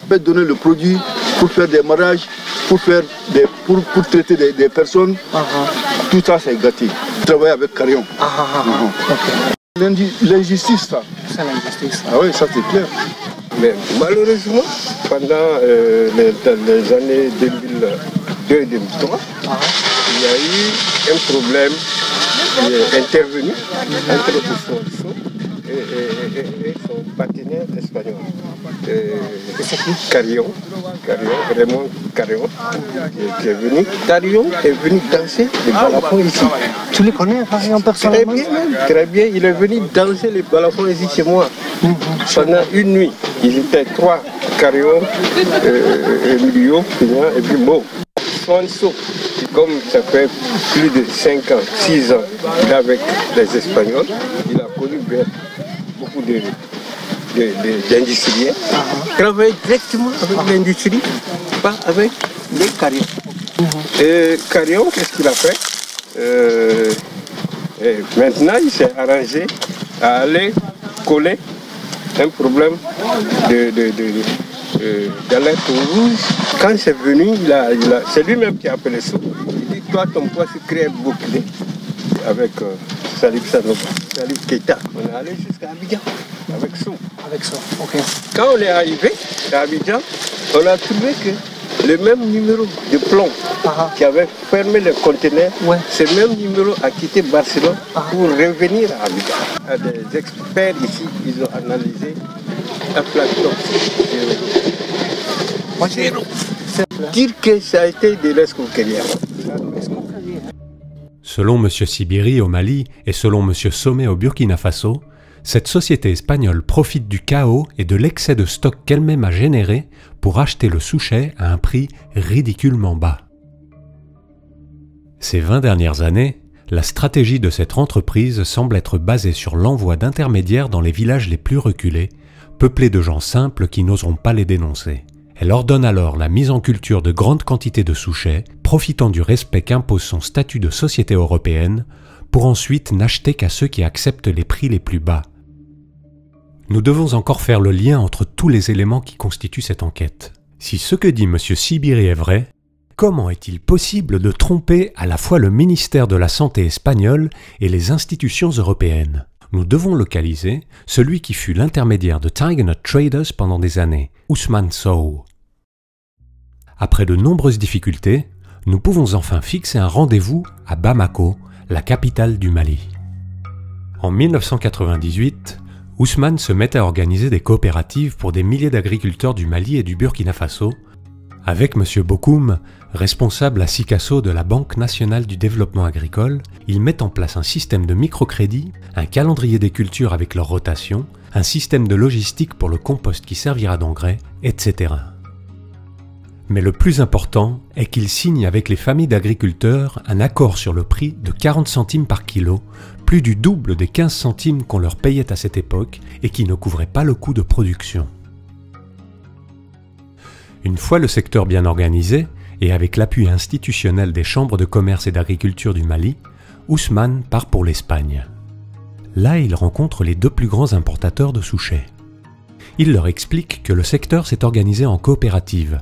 pour donner le produit, pour faire des mariages, pour traiter des personnes. Tout ça, c'est gâté. Travailler avec Carion. L'injustice, ça. C'est l'injustice. Ah oui, ça c'est clair. Mais malheureusement, pendant les années 2002 et 2003, il y a eu un problème qui est intervenu entre les productions et et son partenaire espagnol. Carillon, Raymond Carillon, qui est venu. Carillon est venu danser les balafons ici. Tu les connais, Carillon, personnellement? Très bien, il est venu danser les balafons ici chez moi. Pendant une nuit, ils étaient 3, Carillon, Emilio, et puis Mo. Swanso, comme ça fait plus de 5 ans, 6 ans, il est avec les Espagnols, il a connu bien beaucoup d'industriels. Travaille directement avec l'industrie, pas avec les Carillons. Et Carillon, qu'est-ce qu'il a fait? Maintenant, il s'est arrangé à aller coller un problème d'alerte rouge. Quand c'est venu, c'est lui-même qui a appelé ça. Il dit, toi, ton poids se crée bouclé avec Salif Sanogo, Salif Keita. On est allé jusqu'à Abidjan avec ça. Avec ça, ok. Quand on est arrivé à Abidjan, on a trouvé que le même numéro de plomb qui avait fermé le conteneur, ce même numéro a quitté Barcelone pour revenir à Abidjan. Des experts ici, ils ont analysé un plateau. Dire que ça a été de l'escroquerie. Selon M. Sibiri au Mali et selon M. Sommet au Burkina Faso, cette société espagnole profite du chaos et de l'excès de stock qu'elle-même a généré pour acheter le Souchet à un prix ridiculement bas. Ces 20 dernières années, la stratégie de cette entreprise semble être basée sur l'envoi d'intermédiaires dans les villages les plus reculés, peuplés de gens simples qui n'oseront pas les dénoncer. Elle ordonne alors la mise en culture de grandes quantités de Souchet, profitant du respect qu'impose son statut de société européenne, pour ensuite n'acheter qu'à ceux qui acceptent les prix les plus bas. Nous devons encore faire le lien entre tous les éléments qui constituent cette enquête. Si ce que dit M. Sibiri est vrai, comment est-il possible de tromper à la fois le ministère de la Santé espagnol et les institutions européennes? Nous devons localiser celui qui fut l'intermédiaire de Tiger Nut Traders pendant des années, Ousmane Sow. Après de nombreuses difficultés, nous pouvons enfin fixer un rendez-vous à Bamako, la capitale du Mali. En 1998, Ousmane se met à organiser des coopératives pour des milliers d'agriculteurs du Mali et du Burkina Faso, avec M. Bokoum, responsable à Sikasso de la Banque nationale du développement agricole. Il met en place un système de microcrédit, un calendrier des cultures avec leur rotation, un système de logistique pour le compost qui servira d'engrais, etc. Mais le plus important est qu'il signe avec les familles d'agriculteurs un accord sur le prix de 40 centimes par kilo, plus du double des 15 centimes qu'on leur payait à cette époque et qui ne couvrait pas le coût de production. Une fois le secteur bien organisé, et avec l'appui institutionnel des chambres de commerce et d'agriculture du Mali, Ousmane part pour l'Espagne. Là, il rencontre les 2 plus grands importateurs de Souchet. Il leur explique que le secteur s'est organisé en coopérative.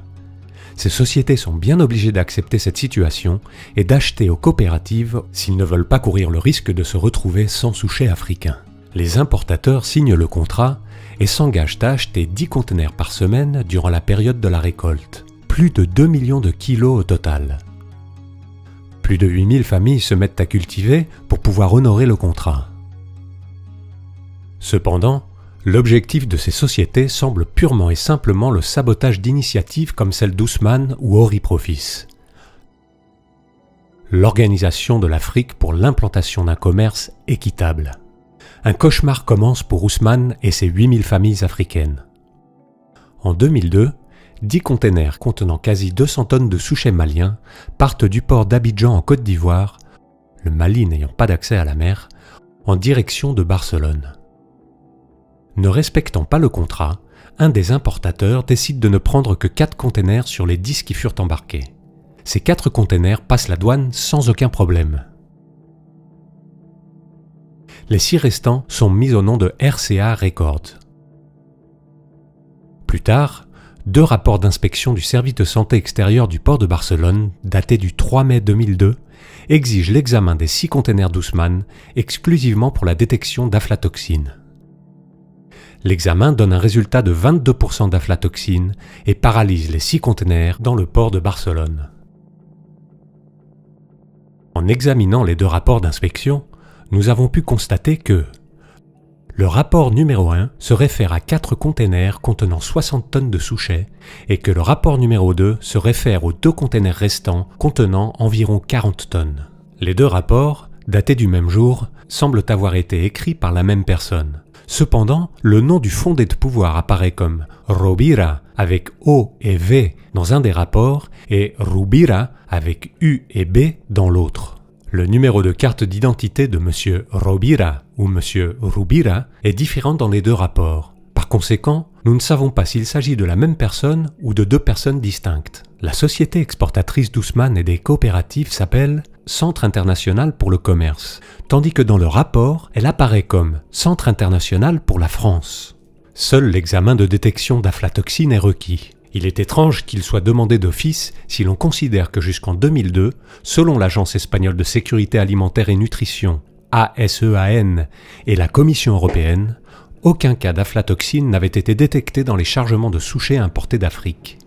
Ces sociétés sont bien obligées d'accepter cette situation et d'acheter aux coopératives s'ils ne veulent pas courir le risque de se retrouver sans Souchet africain. Les importateurs signent le contrat et s'engagent à acheter 10 conteneurs par semaine durant la période de la récolte. Plus de 2 millions de kilos au total. Plus de 8000 familles se mettent à cultiver pour pouvoir honorer le contrat. Cependant, l'objectif de ces sociétés semble purement et simplement le sabotage d'initiatives comme celle d'Ousmane ou Oriprofis. L'organisation de l'Afrique pour l'implantation d'un commerce équitable. Un cauchemar commence pour Ousmane et ses 8000 familles africaines. En 2002, 10 containers contenant quasi 200 tonnes de Souchet malien partent du port d'Abidjan en Côte d'Ivoire, le Mali n'ayant pas d'accès à la mer, en direction de Barcelone. Ne respectant pas le contrat, un des importateurs décide de ne prendre que 4 containers sur les 10 qui furent embarqués. Ces 4 containers passent la douane sans aucun problème. Les 6 restants sont mis au nom de RCA Records. Plus tard, 2 rapports d'inspection du service de santé extérieure du port de Barcelone, datés du 3 mai 2002, exigent l'examen des 6 containers d'Ousmane exclusivement pour la détection d'aflatoxine. L'examen donne un résultat de 22% d'aflatoxine et paralyse les 6 containers dans le port de Barcelone. En examinant les 2 rapports d'inspection, nous avons pu constater que Le rapport numéro 1 se réfère à 4 containers contenant 60 tonnes de souchets et que le rapport numéro 2 se réfère aux 2 containers restants contenant environ 40 tonnes. Les 2 rapports, datés du même jour, semblent avoir été écrits par la même personne. Cependant, le nom du fondé de pouvoir apparaît comme Rovira avec O et V dans un des rapports et Rubira avec U et B dans l'autre. Le numéro de carte d'identité de M. Rovira ou M. Rubira est différent dans les 2 rapports. Par conséquent, nous ne savons pas s'il s'agit de la même personne ou de 2 personnes distinctes. La société exportatrice d'Ousmane et des coopératives s'appelle Centre international pour le commerce, tandis que dans le rapport, elle apparaît comme Centre international pour la France. Seul l'examen de détection d'aflatoxine est requis. Il est étrange qu'il soit demandé d'office si l'on considère que jusqu'en 2002, selon l'Agence espagnole de sécurité alimentaire et nutrition, ASEAN, et la Commission européenne, aucun cas d'aflatoxine n'avait été détecté dans les chargements de souchets importés d'Afrique.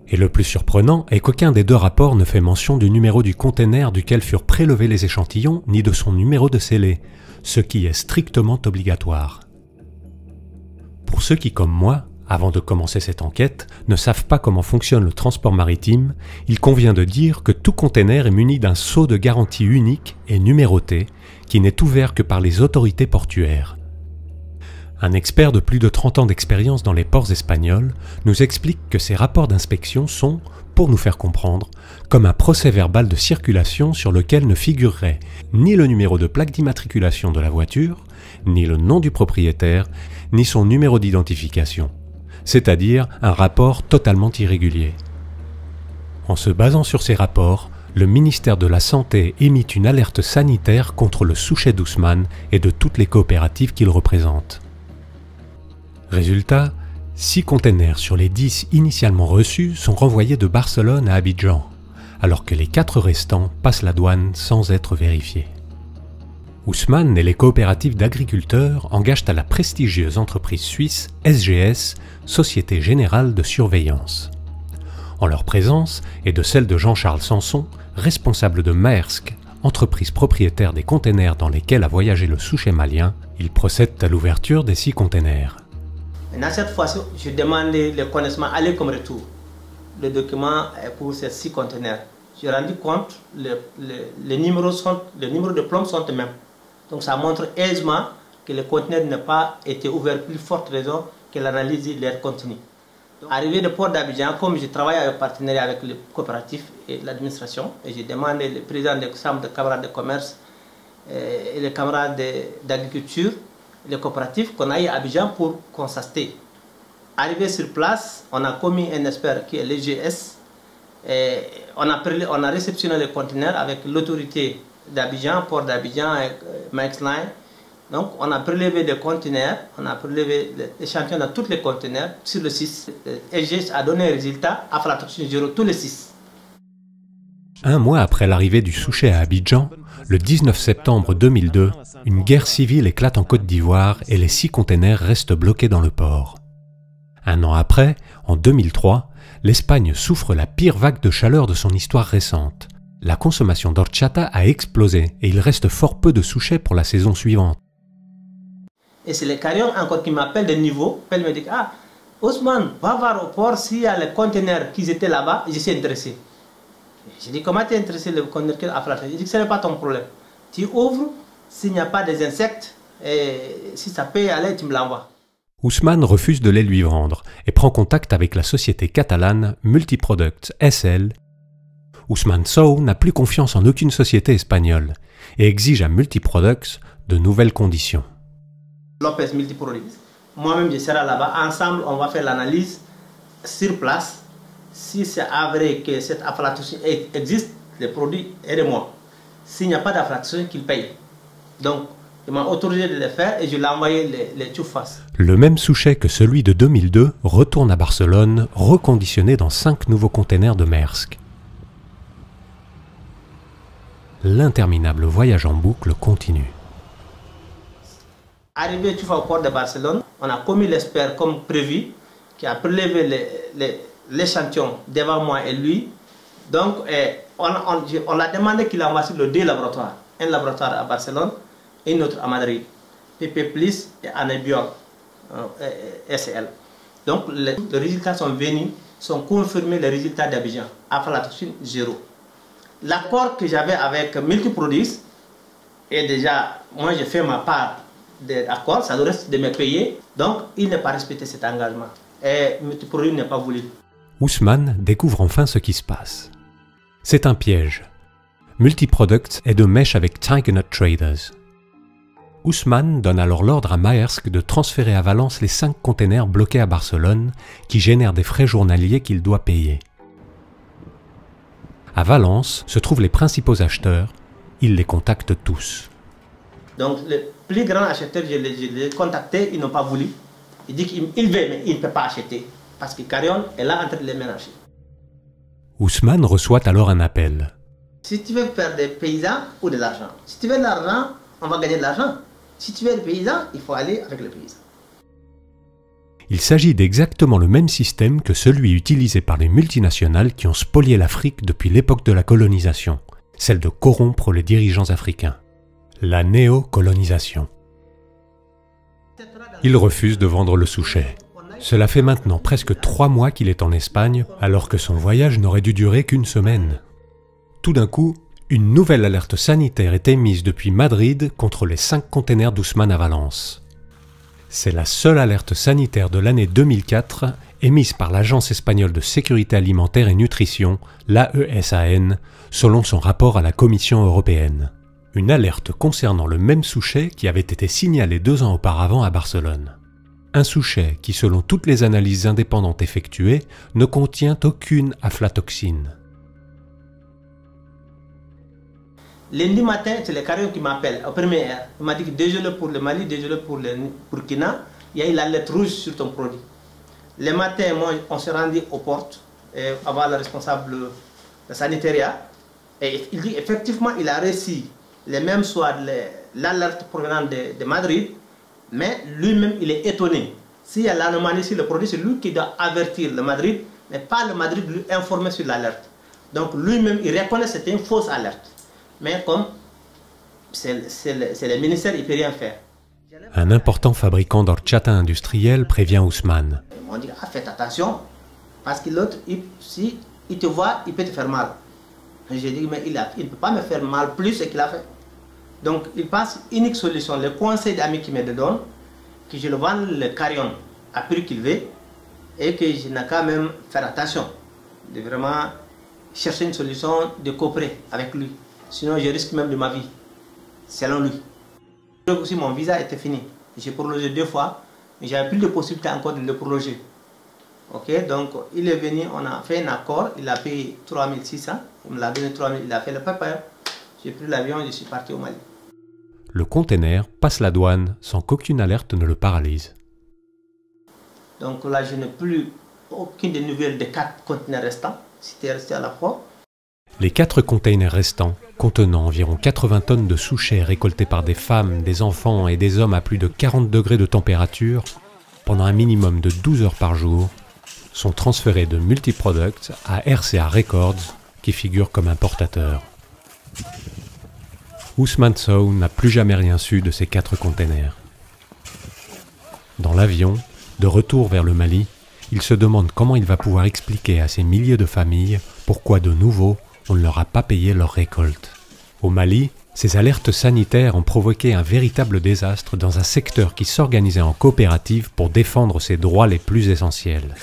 Et le plus surprenant est qu'aucun des 2 rapports ne fait mention du numéro du conteneur duquel furent prélevés les échantillons, ni de son numéro de scellé, ce qui est strictement obligatoire. Pour ceux qui, comme moi, avant de commencer cette enquête, ne savent pas comment fonctionne le transport maritime, il convient de dire que tout conteneur est muni d'un sceau de garantie unique et numéroté, qui n'est ouvert que par les autorités portuaires. Un expert de plus de 30 ans d'expérience dans les ports espagnols nous explique que ces rapports d'inspection sont, pour nous faire comprendre, comme un procès-verbal de circulation sur lequel ne figurerait ni le numéro de plaque d'immatriculation de la voiture, ni le nom du propriétaire, ni son numéro d'identification, c'est-à-dire un rapport totalement irrégulier. En se basant sur ces rapports, le ministère de la Santé émit une alerte sanitaire contre le souchet d'Ousmane et de toutes les coopératives qu'il représente. Résultat, 6 containers sur les 10 initialement reçus sont renvoyés de Barcelone à Abidjan, alors que les 4 restants passent la douane sans être vérifiés. Ousmane et les coopératives d'agriculteurs engagent à la prestigieuse entreprise suisse SGS, Société Générale de Surveillance. En leur présence et de celle de Jean-Charles Sanson, responsable de Maersk, entreprise propriétaire des containers dans lesquels a voyagé le souchet malien, ils procèdent à l'ouverture des 6 containers. Maintenant, cette fois-ci, je demande le connaissement aller comme retour. Le document pour ces 6 conteneurs. J'ai rendu compte, les numéros de plomb sont les mêmes. Donc ça montre aisément que le conteneur n'a pas été ouvert, plus forte raison que l'analyse de leur contenu. Arrivé de port d'Abidjan, comme je travaille en partenariat avec les coopératifs et l'administration, et j'ai demandé le président des chambres de camarades de commerce et les camarades d'agriculture, les coopératifs, qu'on aille à Abidjan pour constater. Arrivé sur place, on a commis un expert qui est l'EGS, on a réceptionné les conteneurs avec l'autorité d'Abidjan, port d'Abidjan et Maersk Line. Donc on a prélevé des conteneurs, on a prélevé l'échantillon dans tous les conteneurs sur le 6. EGS a donné un résultat aflatoxine 0 tous les 6. Un mois après l'arrivée du souchet à Abidjan, le 19 septembre 2002, une guerre civile éclate en Côte d'Ivoire et les 6 conteneurs restent bloqués dans le port. Un an après, en 2003, l'Espagne souffre la pire vague de chaleur de son histoire récente. La consommation d'horchata a explosé et il reste fort peu de souchets pour la saison suivante. Et c'est les camions encore qui m'appellent de niveau, ils me disent « Ah, Ousmane, va voir au port s'il y a les conteneurs qui étaient là-bas, je suis intéressé. » J'ai dit « Comment tu es intéressé le conteneur qui est à Flatin ?» Il dit « Ce n'est pas ton problème. Tu ouvres, s'il n'y a pas des insectes, et si ça peut aller, tu me l'envoies. » Ousmane refuse de les lui vendre et prend contact avec la société catalane Multiproducts SL. Ousmane Sow n'a plus confiance en aucune société espagnole et exige à Multiproducts de nouvelles conditions. Lopez Multiproducts. Moi-même, je serai là-bas. Ensemble, on va faire l'analyse sur place. Si c'est avéré que cette aflatoxine existe, le produit est de moi. S'il n'y a pas d'aflatoxine, qu'il paye. Donc, il m'a autorisé de le faire et je l'ai envoyé les choufas. Le même souchet que celui de 2002 retourne à Barcelone, reconditionné dans 5 nouveaux containers de Maersk. L'interminable voyage en boucle continue. Arrivé au port de Barcelone, on a commis l'expert comme prévu, qui a prélevé l'échantillon devant moi et lui. Donc, on a demandé qu'il envoie sur le 2 laboratoires. Un laboratoire à Barcelone et une autre à Madrid, PP Plus et Anebiol, SL. Donc les résultats sont venus, sont confirmés les résultats d'Abidjan, aflatoxine 0. L'accord que j'avais avec Multiproduits, et déjà, moi j'ai fait ma part de l'accord, ça doit rester de me payer, donc il n'a pas respecté cet engagement. Et Multiproduits n'a pas voulu. Ousmane découvre enfin ce qui se passe. C'est un piège. Multiproducts est de mèche avec Tiger Nut Traders. Ousmane donne alors l'ordre à Maersk de transférer à Valence les 5 containers bloqués à Barcelone qui génèrent des frais journaliers qu'il doit payer. À Valence se trouvent les principaux acheteurs. Il les contacte tous. Donc les plus grands acheteurs, je les ai contactés, ils n'ont pas voulu. Il dit qu'il veut, mais il ne peut pas acheter. Parce que Carrion est là en train de les ménager. Ousmane reçoit alors un appel. Si tu veux faire des paysans ou de l'argent. Si tu veux de l'argent, on va gagner de l'argent. Si tu veux des paysans, il faut aller avec les paysans. Il s'agit d'exactement le même système que celui utilisé par les multinationales qui ont spolié l'Afrique depuis l'époque de la colonisation, celle de corrompre les dirigeants africains. La néocolonisation. Il refuse de vendre le Souchet. Cela fait maintenant presque 3 mois qu'il est en Espagne, alors que son voyage n'aurait dû durer qu'1 semaine. Tout d'un coup, une nouvelle alerte sanitaire est émise depuis Madrid contre les 5 containers d'Ousmane à Valence. C'est la seule alerte sanitaire de l'année 2004 émise par l'Agence espagnole de sécurité alimentaire et nutrition, l'AESAN, selon son rapport à la Commission européenne. Une alerte concernant le même Souchet qui avait été signalé 2 ans auparavant à Barcelone. Un Souchet qui, selon toutes les analyses indépendantes effectuées, ne contient aucune aflatoxine. Lundi matin, c'est le Carrion qui m'appelle, au premier heure. Il m'a dit que désolé pour le Mali, désolé pour le Burkina, il y a eu la lettre rouge sur ton produit. Le matin, moi, on s'est rendu aux portes, avant le responsable de sanitaire, et il dit effectivement, il a reçu le même soir l'alerte provenant de Madrid, mais lui-même, il est étonné. S'il y a l'anomalie sur le produit, c'est lui qui doit avertir le Madrid, mais pas le Madrid lui informer sur l'alerte. Donc lui-même, il reconnaît que c'était une fausse alerte. Mais comme c'est le ministère, il ne peut rien faire. Un important fabricant d'horchata industriel prévient Ousmane. On dit, ah, faites attention, parce que l'autre, si il te voit, il peut te faire mal. J'ai dit, mais il ne peut pas me faire mal plus que qu'il a fait. Donc il passe unique solution, le conseil d'amis qui me donne, que je le vende le Carrion à prix qu'il veut, et que je n'ai qu'à même faire attention, de vraiment chercher une solution, de coopérer avec lui. Sinon, je risque même de ma vie, selon lui. Aussi, mon visa était fini. J'ai prolongé 2 fois, mais j'avais plus de possibilité encore de le prolonger. Ok, donc il est venu, on a fait un accord, il a payé 3600, il me l'a donné 3000, il a fait le papier. J'ai pris l'avion et je suis parti au Mali. Le container passe la douane sans qu'aucune alerte ne le paralyse. Donc là, je n'ai plus aucune des nouvelles des 4 conteneurs restants. C'était resté à la fois. Les 4 containers restants, contenant environ 80 tonnes de souchets récoltés par des femmes, des enfants et des hommes à plus de 40 degrés de température, pendant un minimum de 12 heures par jour, sont transférés de Multiproducts à RCA Records, qui figure comme importateur. Ousmane Sow n'a plus jamais rien su de ces 4 containers. Dans l'avion, de retour vers le Mali, il se demande comment il va pouvoir expliquer à ces milliers de familles pourquoi de nouveau on ne leur a pas payé leur récolte. Au Mali, ces alertes sanitaires ont provoqué un véritable désastre dans un secteur qui s'organisait en coopérative pour défendre ses droits les plus essentiels.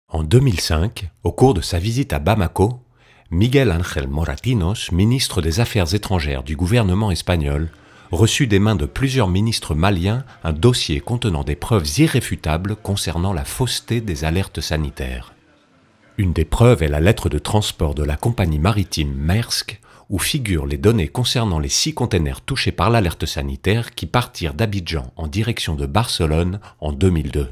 En 2005, au cours de sa visite à Bamako, Miguel Ángel Moratinos, ministre des Affaires étrangères du gouvernement espagnol, reçut des mains de plusieurs ministres maliens un dossier contenant des preuves irréfutables concernant la fausseté des alertes sanitaires. Une des preuves est la lettre de transport de la compagnie maritime Maersk, où figurent les données concernant les 6 containers touchés par l'alerte sanitaire qui partirent d'Abidjan en direction de Barcelone en 2002.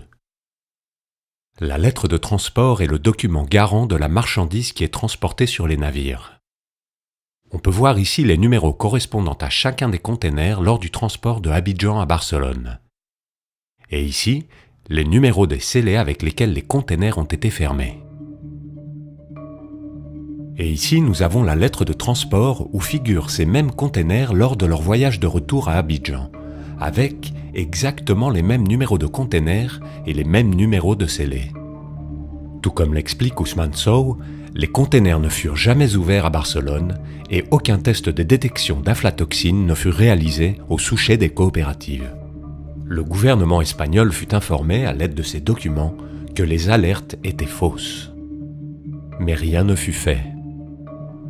La lettre de transport est le document garant de la marchandise qui est transportée sur les navires. On peut voir ici les numéros correspondant à chacun des containers lors du transport de Abidjan à Barcelone. Et ici, les numéros des scellés avec lesquels les containers ont été fermés. Et ici, nous avons la lettre de transport où figurent ces mêmes containers lors de leur voyage de retour à Abidjan, avec exactement les mêmes numéros de containers et les mêmes numéros de scellés. Tout comme l'explique Ousmane Sow, les containers ne furent jamais ouverts à Barcelone et aucun test de détection d'aflatoxine ne fut réalisé au Souchet des coopératives. Le gouvernement espagnol fut informé à l'aide de ces documents que les alertes étaient fausses. Mais rien ne fut fait.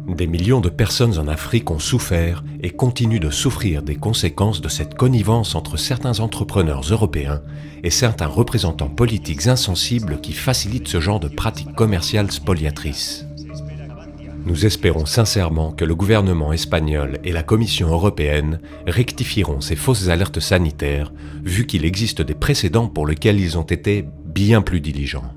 Des millions de personnes en Afrique ont souffert et continuent de souffrir des conséquences de cette connivence entre certains entrepreneurs européens et certains représentants politiques insensibles qui facilitent ce genre de pratiques commerciales spoliatrices. Nous espérons sincèrement que le gouvernement espagnol et la Commission européenne rectifieront ces fausses alertes sanitaires, vu qu'il existe des précédents pour lesquels ils ont été bien plus diligents.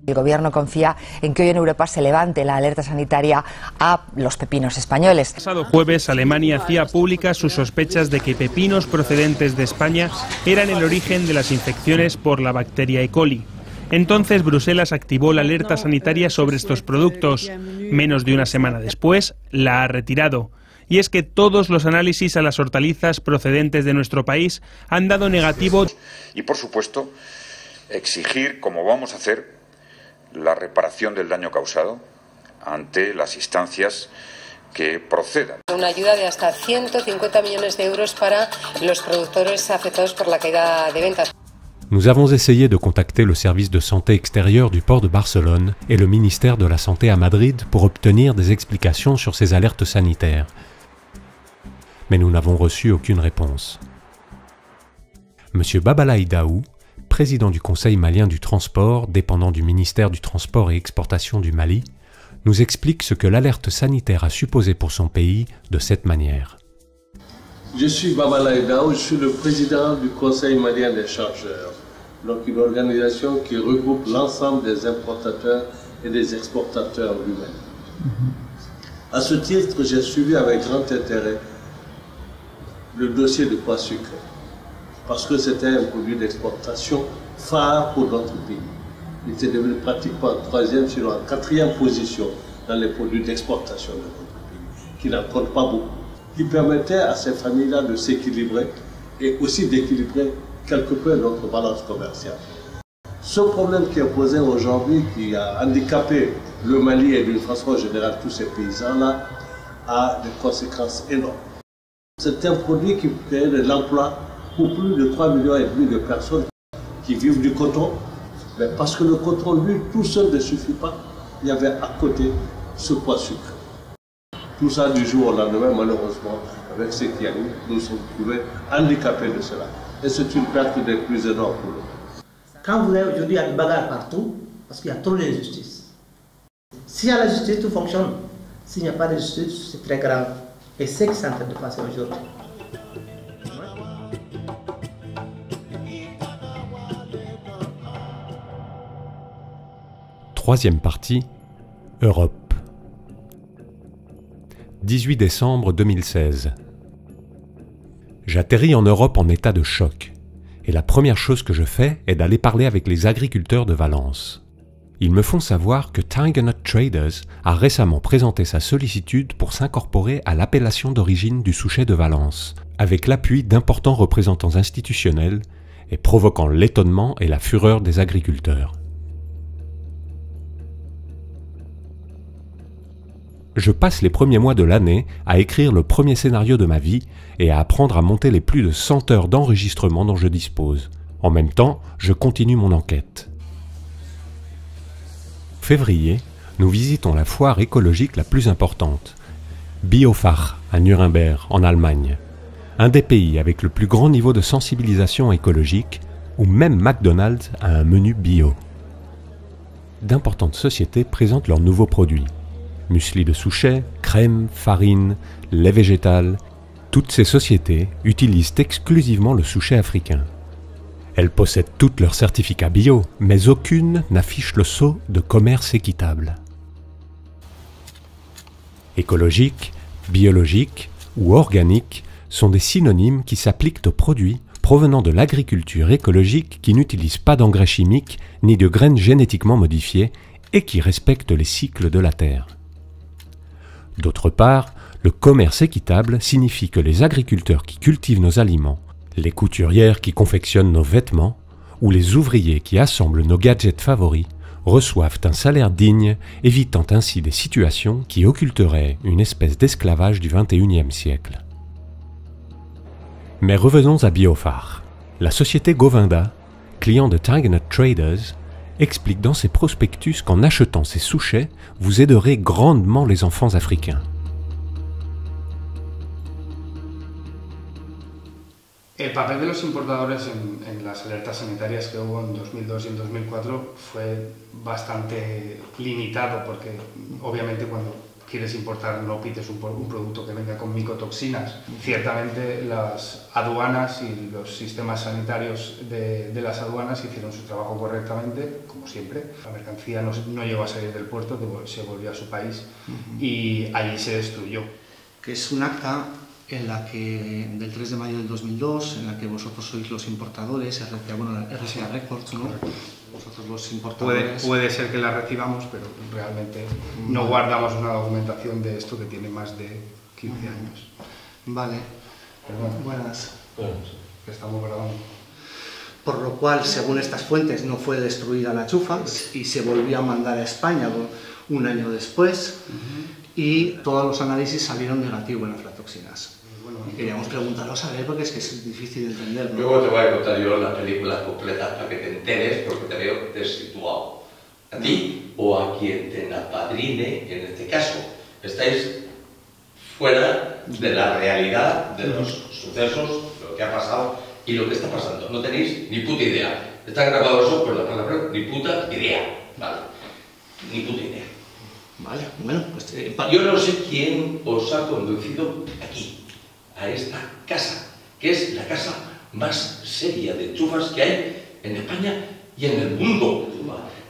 El gobierno confía en que hoy en Europa se levante la alerta sanitaria a los pepinos españoles. El pasado jueves, Alemania hacía públicas sus sospechas de que pepinos procedentes de España eran el origen de las infecciones por la bacteria E. coli. Entonces, Bruselas activó la alerta sanitaria sobre estos productos. Menos de una semana después, la ha retirado. Y es que todos los análisis a las hortalizas procedentes de nuestro país han dado negativo. Y, por supuesto, exigir, como vamos a hacer, la reparación del daño causado ante las instancias que procedan. Una ayuda de hasta 150 millones de euros para los productores afectados por la caída de ventas. Nous avons essayé de contacter le service de santé extérieur du port de Barcelone et le ministère de la Santé à Madrid pour obtenir des explications sur ces alertes sanitaires. Mais nous n'avons reçu aucune réponse. Monsieur Babalaï Daou, président du Conseil malien du transport, dépendant du ministère du Transport et Exportation du Mali, nous explique ce que l'alerte sanitaire a supposé pour son pays de cette manière. Je suis Babalaï Daou, je suis le président du Conseil malien des chargeurs, donc une organisation qui regroupe l'ensemble des importateurs et des exportateurs du Mali. À ce titre, j'ai suivi avec grand intérêt le dossier de pois sucré, parce que c'était un produit d'exportation phare pour notre pays. Il était devenu pratiquement en troisième, sinon en quatrième position dans les produits d'exportation de notre pays, qui n'en compte pas beaucoup, qui permettait à ces familles-là de s'équilibrer et aussi d'équilibrer quelque peu notre balance commerciale. Ce problème qui est posé aujourd'hui, qui a handicapé le Mali et d'une façon générale tous ces paysans-là, a des conséquences énormes. C'est un produit qui crée de l'emploi pour plus de 3,5 millions de personnes qui vivent du coton. Mais parce que le coton, lui, tout seul ne suffit pas, il y avait à côté ce pois sucré. Tout ça du jour au lendemain, malheureusement, avec ce qui arrive, nous sommes trouvés handicapés de cela. Et c'est une perte des plus énormes pour nous. Quand vous avez aujourd'hui des bagarres partout, parce qu'il y a trop d'injustice. S'il y a la justice, tout fonctionne. S'il n'y a pas de justice, c'est très grave. Et c'est ce qui est en train de passer aujourd'hui. Troisième partie, Europe. 18 décembre 2016. J'atterris en Europe en état de choc. Et la première chose que je fais est d'aller parler avec les agriculteurs de Valence. Ils me font savoir que Tiger Nut Traders a récemment présenté sa sollicitude pour s'incorporer à l'appellation d'origine du Souchet de Valence, avec l'appui d'importants représentants institutionnels et provoquant l'étonnement et la fureur des agriculteurs. Je passe les premiers mois de l'année à écrire le premier scénario de ma vie et à apprendre à monter les plus de 100 heures d'enregistrement dont je dispose. En même temps, je continue mon enquête. En février, nous visitons la foire écologique la plus importante, Biofach, à Nuremberg, en Allemagne, un des pays avec le plus grand niveau de sensibilisation écologique, où même McDonald's a un menu bio. D'importantes sociétés présentent leurs nouveaux produits. Muesli de Souchet, crème, farine, lait végétal, toutes ces sociétés utilisent exclusivement le Souchet africain. Elles possèdent toutes leurs certificats bio, mais aucune n'affiche le sceau de commerce équitable. Écologique, biologique ou organique sont des synonymes qui s'appliquent aux produits provenant de l'agriculture écologique qui n'utilisent pas d'engrais chimiques ni de graines génétiquement modifiées et qui respectent les cycles de la terre. D'autre part, le commerce équitable signifie que les agriculteurs qui cultivent nos aliments, les couturières qui confectionnent nos vêtements ou les ouvriers qui assemblent nos gadgets favoris reçoivent un salaire digne, évitant ainsi des situations qui occulteraient une espèce d'esclavage du XXIe siècle. Mais revenons à Biofar. La société Govinda, client de Tiger Traders, explique dans ses prospectus qu'en achetant ces souchets, vous aiderez grandement les enfants africains. El papel de los importadores en las alertas sanitarias que hubo en 2002 y en 2004 fue bastante limitado, porque obviamente cuando quieres importar no pides un producto que venga con micotoxinas. Ciertamente las aduanas y los sistemas sanitarios de las aduanas hicieron su trabajo correctamente, como siempre. La mercancía no llegó a salir del puerto, se volvió a su país y allí se destruyó. Que es un acta en la que, del 3 de mayo del 2002, en la que vosotros sois los importadores, la RCA Records, ¿no? Vosotros los importadores. Puede ser que la recibamos, pero realmente no guardamos una documentación de esto que tiene más de 15 años. Vale. Perdón. Buenas. Que estamos grabando. Por lo cual, según estas fuentes, no fue destruida la chufa y se volvió a mandar a España un año después y todos los análisis salieron negativos en aflatoxinas. Y queríamos preguntaros a ver, porque es que es difícil de entender, ¿no? Luego te voy a contar yo la película completa para que te enteres, porque te veo desituado. A ti o a quien te apadrine, en este caso, estáis fuera de la realidad de los sucesos, lo que ha pasado y lo que está pasando. No tenéis ni puta idea. Está grabado eso, pero la palabra ni puta idea. Vale. Ni puta idea. Vale, bueno, pues... Yo no sé quién os ha conducido aquí, a esta casa, que es la casa más seria de chufas que hay en España y en el mundo.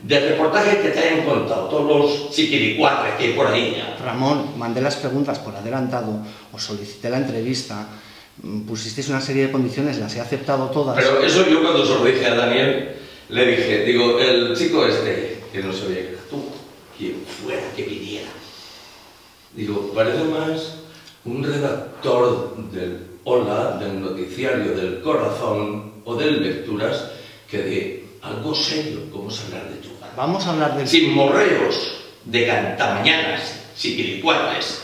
Del reportaje que te hayan contado, todos los chiquiricuatres que hay por ahí. Ramón, mandé las preguntas por adelantado, os solicité la entrevista, pusisteis una serie de condiciones, las he aceptado todas. Pero eso yo cuando se lo dije a Daniel, le dije, digo, el chico este, que no se veía que era tú, quien fuera que viniera. Digo, parece más un redactor del Hola, del noticiario del Corazón o del Lecturas, que de algo serio, como es hablar de chufa. Vamos a hablar de... Sin morreos, de cantamañanas, chiquiricuates,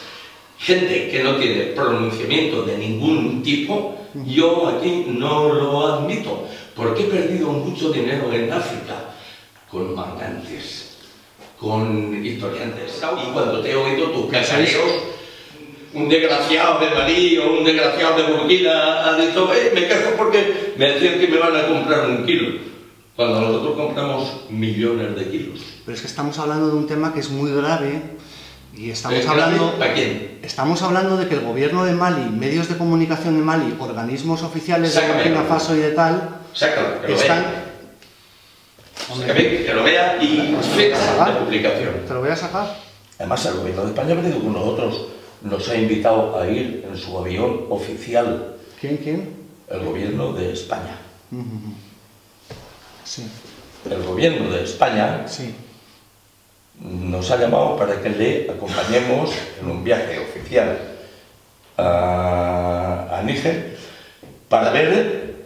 gente que no tiene pronunciamiento de ningún tipo, yo aquí no lo admito, porque he perdido mucho dinero en África con mangantes, con historiantes. Y cuando te he oído tus cacareos, un desgraciado de Malí o un desgraciado de Burkina ha dicho, me quejo porque me decían que me van a comprar 1 kilo, cuando nosotros compramos millones de kilos. Pero es que estamos hablando de un tema que es muy grave y estamos hablando... ¿A quién? Estamos hablando de que el gobierno de Mali, medios de comunicación de Mali, organismos oficiales de Burkina Faso y de tal... Sácalo, que lo vea. Que lo vea y fecha de publicación. ¿Te lo voy a sacar? Además, el gobierno de España ha venido con nosotros. Nos ha invitado a ir en su avión oficial. ¿Quién? El gobierno de España. Sí. El gobierno de España nos ha llamado para que le acompañemos en un viaje oficial a Níger para ver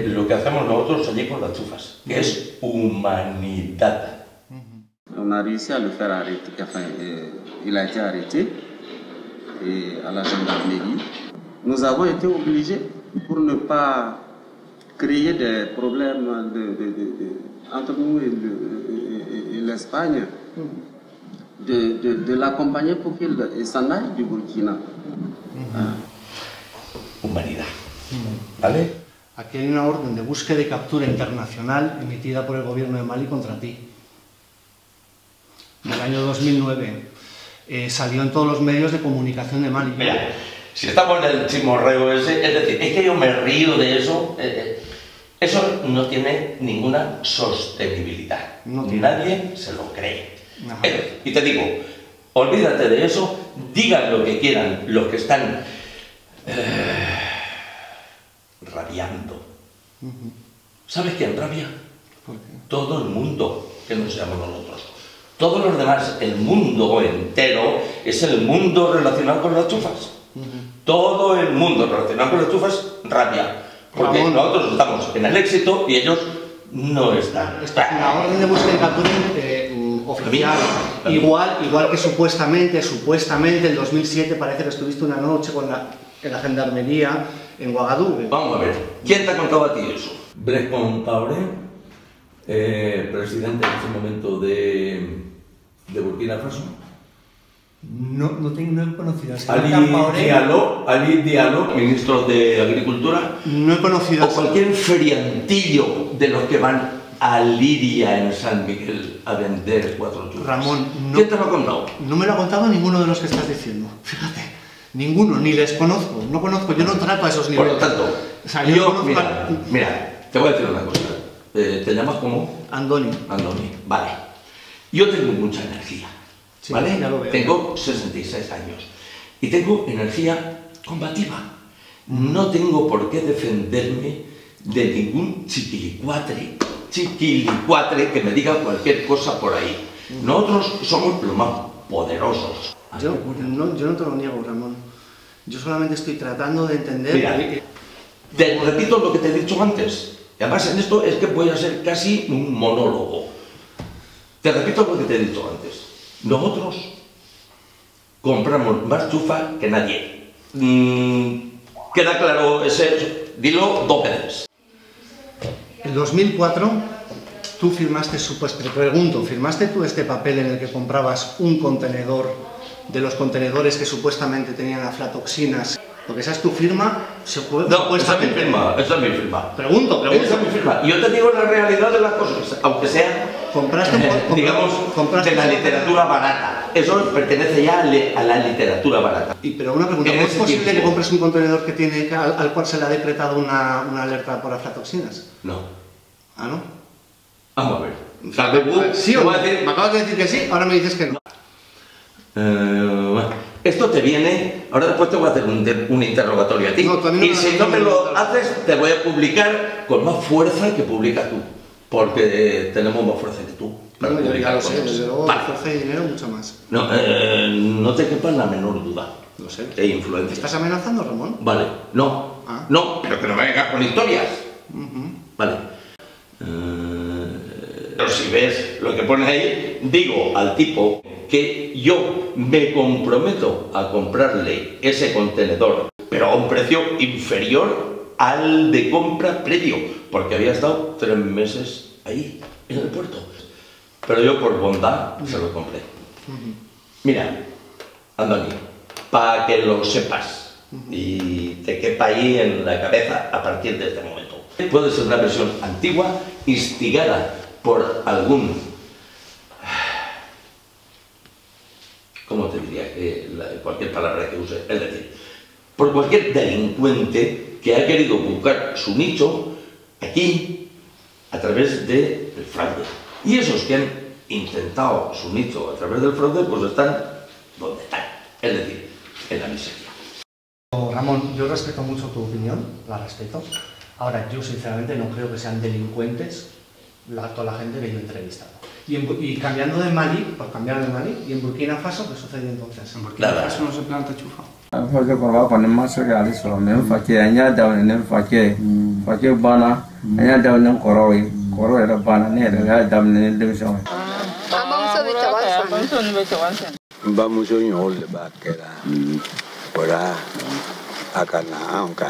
lo que hacemos nosotros allí con las chufas, que es humanidad. On a réussi à le faire arrêter, enfin, il a été arrêté à la gendarmerie. Nous avons été obligés, pour ne pas créer des problèmes entre nous et l'Espagne, de l'accompagner pour qu'il s'en aille du Burkina. Humanidad. ¿Vale? Aquí hay una orden de búsqueda y captura internacional emitida por el gobierno de Mali contra ti. En el año 2009 salió en todos los medios de comunicación de Mali. Mira, si estamos en el chimorreo ese, es decir, es que yo me río de eso, eso no tiene ninguna sostenibilidad. Nadie se lo cree. Y te digo, olvídate de eso, digan lo que quieran los que están rabiando. ¿Sabes quién rabia? Todo el mundo, que no seamos nosotros. Todos los demás, el mundo entero, es el mundo relacionado con las chufas. Todo el mundo relacionado con las chufas rabia. Porque nosotros estamos en el éxito y ellos no están. Esta es una orden de búsqueda y captura oficial. Igual que supuestamente en 2007 parece que estuviste una noche en la gendarmería en Ouagadougou. Vamos a ver, ¿quién te ha contado a ti eso? Blaise Compaoré, presidente en ese momento de Burkina Faso. No he conocido a Ali Diallo, ministro de Agricultura. No he conocido o cualquier feriantillo de los que van a Liria en San Miguel a vender 4 churros. Ramón, ¿quién te lo ha contado? No me lo ha contado ninguno de los que estás diciendo. Fíjate, ninguno, ni les conozco. No conozco, yo no trato a esos niveles. Por lo tanto, o sea, yo mira, te voy a decir una cosa. ¿Te llamas cómo? Andoni. Andoni, vale. Yo tengo mucha energía. Sí, ¿vale? ya lo veo. Tengo 66 años y tengo energía combativa. No tengo por qué defenderme de ningún chiquilicuatre que me diga cualquier cosa por ahí. Nosotros somos los más poderosos. Yo no te lo niego, Ramón. Yo solamente estoy tratando de entender... Mira, te repito lo que te he dicho antes. Y además en esto es que voy a ser casi un monólogo. Te repito lo que te he dicho antes. Nosotros compramos más chufa que nadie. ¿Queda claro ese? Dilo 2 veces. En 2004 tú firmaste, te pregunto, ¿firmaste tú este papel en el que comprabas un contenedor de los contenedores que supuestamente tenían aflatoxinas? Porque esa es tu firma. No, esa es mi firma, esa es mi firma. Pregunto. Esa es mi firma. Yo te digo la realidad de las cosas, aunque sea, digamos, de la literatura barata. Eso pertenece ya a la literatura barata. Pero una pregunta, ¿cómo es posible que compres un contenedor que al cual se le ha decretado una alerta por aflatoxinas? No. ¿Ah, no? Vamos a ver. Sí, me acabas de decir que sí, ahora me dices que no. Bueno, esto te viene, ahora después te voy a hacer un interrogatorio a ti, y si no me lo haces te voy a publicar con más fuerza que publicas tú, porque tenemos más fuerza que tú. Ya lo sé, desde luego, fuerza y dinero mucho más. No te quepa la menor duda. Lo sé. Hay influencia. ¿Estás amenazando, Ramón? Vale, no, no, pero que no me vengas con historias. Vale. Pero si ves lo que pone ahí, digo al tipo que yo me comprometo a comprarle ese contenedor, pero a un precio inferior al de compra previo, porque había estado 3 meses ahí, en el puerto. Pero yo por bondad se lo compré. Mira, Andoni, para que lo sepas y te quepa ahí en la cabeza a partir de este momento. Puede ser una versión antigua, instigada por algún... ¿Cómo te diría? Cualquier palabra que use. Es decir, por cualquier delincuente que ha querido buscar su nicho aquí a través del fraude. Y esos que han intentado su nicho a través del fraude, pues están donde están. Es decir, en la miseria. Ramón, yo respeto mucho tu opinión, la respeto. Ahora, yo sinceramente no creo que sean delincuentes toda la gente que yo he entrevistado. Y cambiando de Mali, por cambiar de Mali, y en Burkina Faso, ¿qué sucede entonces? En Burkina Faso no se planta chufa. Porque por va poner más reales solo me enfaque añada en enfaque bana añada en coro era bana ne era damne el división. Vamos a ir a la queda para acá aunque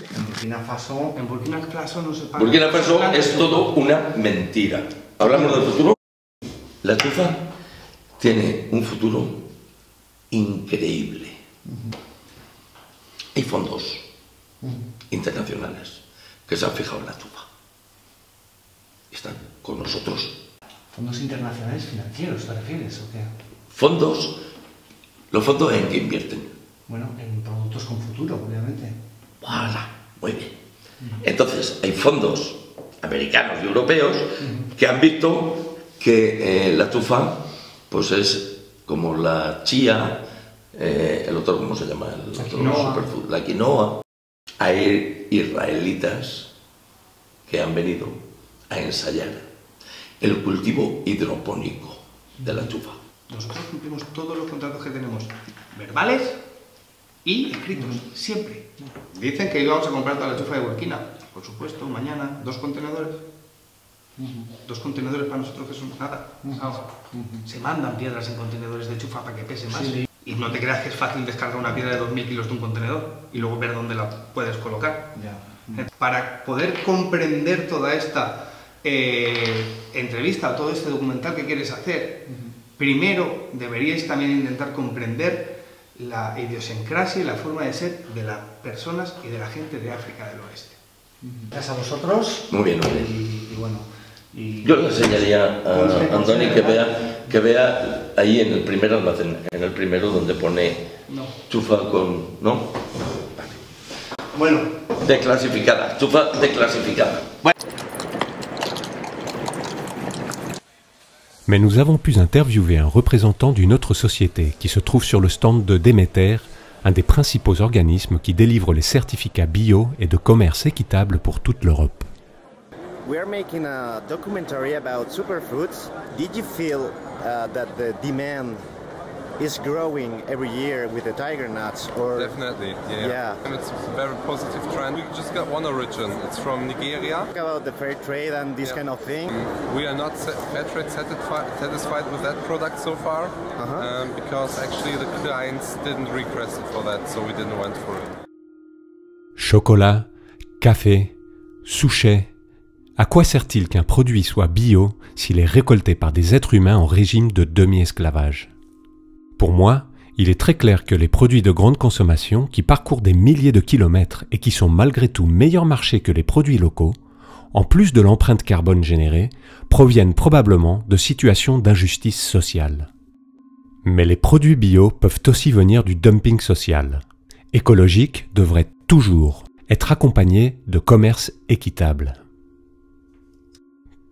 En Burkina Faso no se paga. Burkina Faso es todo una mentira. Hablamos del futuro. La chufa tiene un futuro increíble. Hay fondos internacionales que se han fijado en la chufa. Están con nosotros. ¿Fondos internacionales financieros te refieres o qué? Fondos, los fondos en que invierten. Bueno, en productos con futuro, obviamente. ¡Hala! Muy bien. Entonces, hay fondos americanos y europeos que han visto que la chufa pues es como la chía, el otro, ¿cómo se llama? El otro superfood, la quinoa. Hay israelitas que han venido a ensayar el cultivo hidropónico de la chufa. Nosotros cumplimos todos los contratos que tenemos, verbales y escritos, siempre. Dicen que íbamos a comprar toda la chufa de Burkina. Por supuesto, mañana, 2 contenedores. 2 contenedores para nosotros que son nada. Se mandan piedras en contenedores de chufa para que pese más. Sí. Y no te creas que es fácil descargar una piedra de 2000 kilos de un contenedor y luego ver dónde la puedes colocar. Para poder comprender toda esta entrevista o todo este documental que quieres hacer, primero deberíais también intentar comprender la idiosincrasia y la forma de ser de las personas y de la gente de África del Oeste. Gracias a vosotros. Muy bien, y bueno. Yo le enseñaría a Antoni que vea ahí en el primer almacén, en el primero donde pone chufa con... ¿no? Bueno. Déclassificada, chufa déclassificada. Mais nous avons pu interviewer un représentant d'une autre société qui se trouve sur le stand de Demeter, un des principaux organismes qui délivrent les certificats bio et de commerce équitable pour toute l'Europe. We are making a documentary about superfoods. Did you feel that the demand is growing every year with the tiger nuts? Or definitely, yeah. And it's a very positive trend. We just got one origin. It's from Nigeria. Talk about the fair trade and this kind of thing. We are not fair trade satisfied with that product so far, because actually the clients didn't request it for that, so we didn't went for it. Chocolat, café, souchet. À quoi sert-il qu'un produit soit bio s'il est récolté par des êtres humains en régime de demi-esclavage? Pour moi, il est très clair que les produits de grande consommation qui parcourent des milliers de kilomètres et qui sont malgré tout meilleurs marchés que les produits locaux, en plus de l'empreinte carbone générée, proviennent probablement de situations d'injustice sociale. Mais les produits bio peuvent aussi venir du dumping social. Écologique devrait toujours être accompagné de commerce équitable.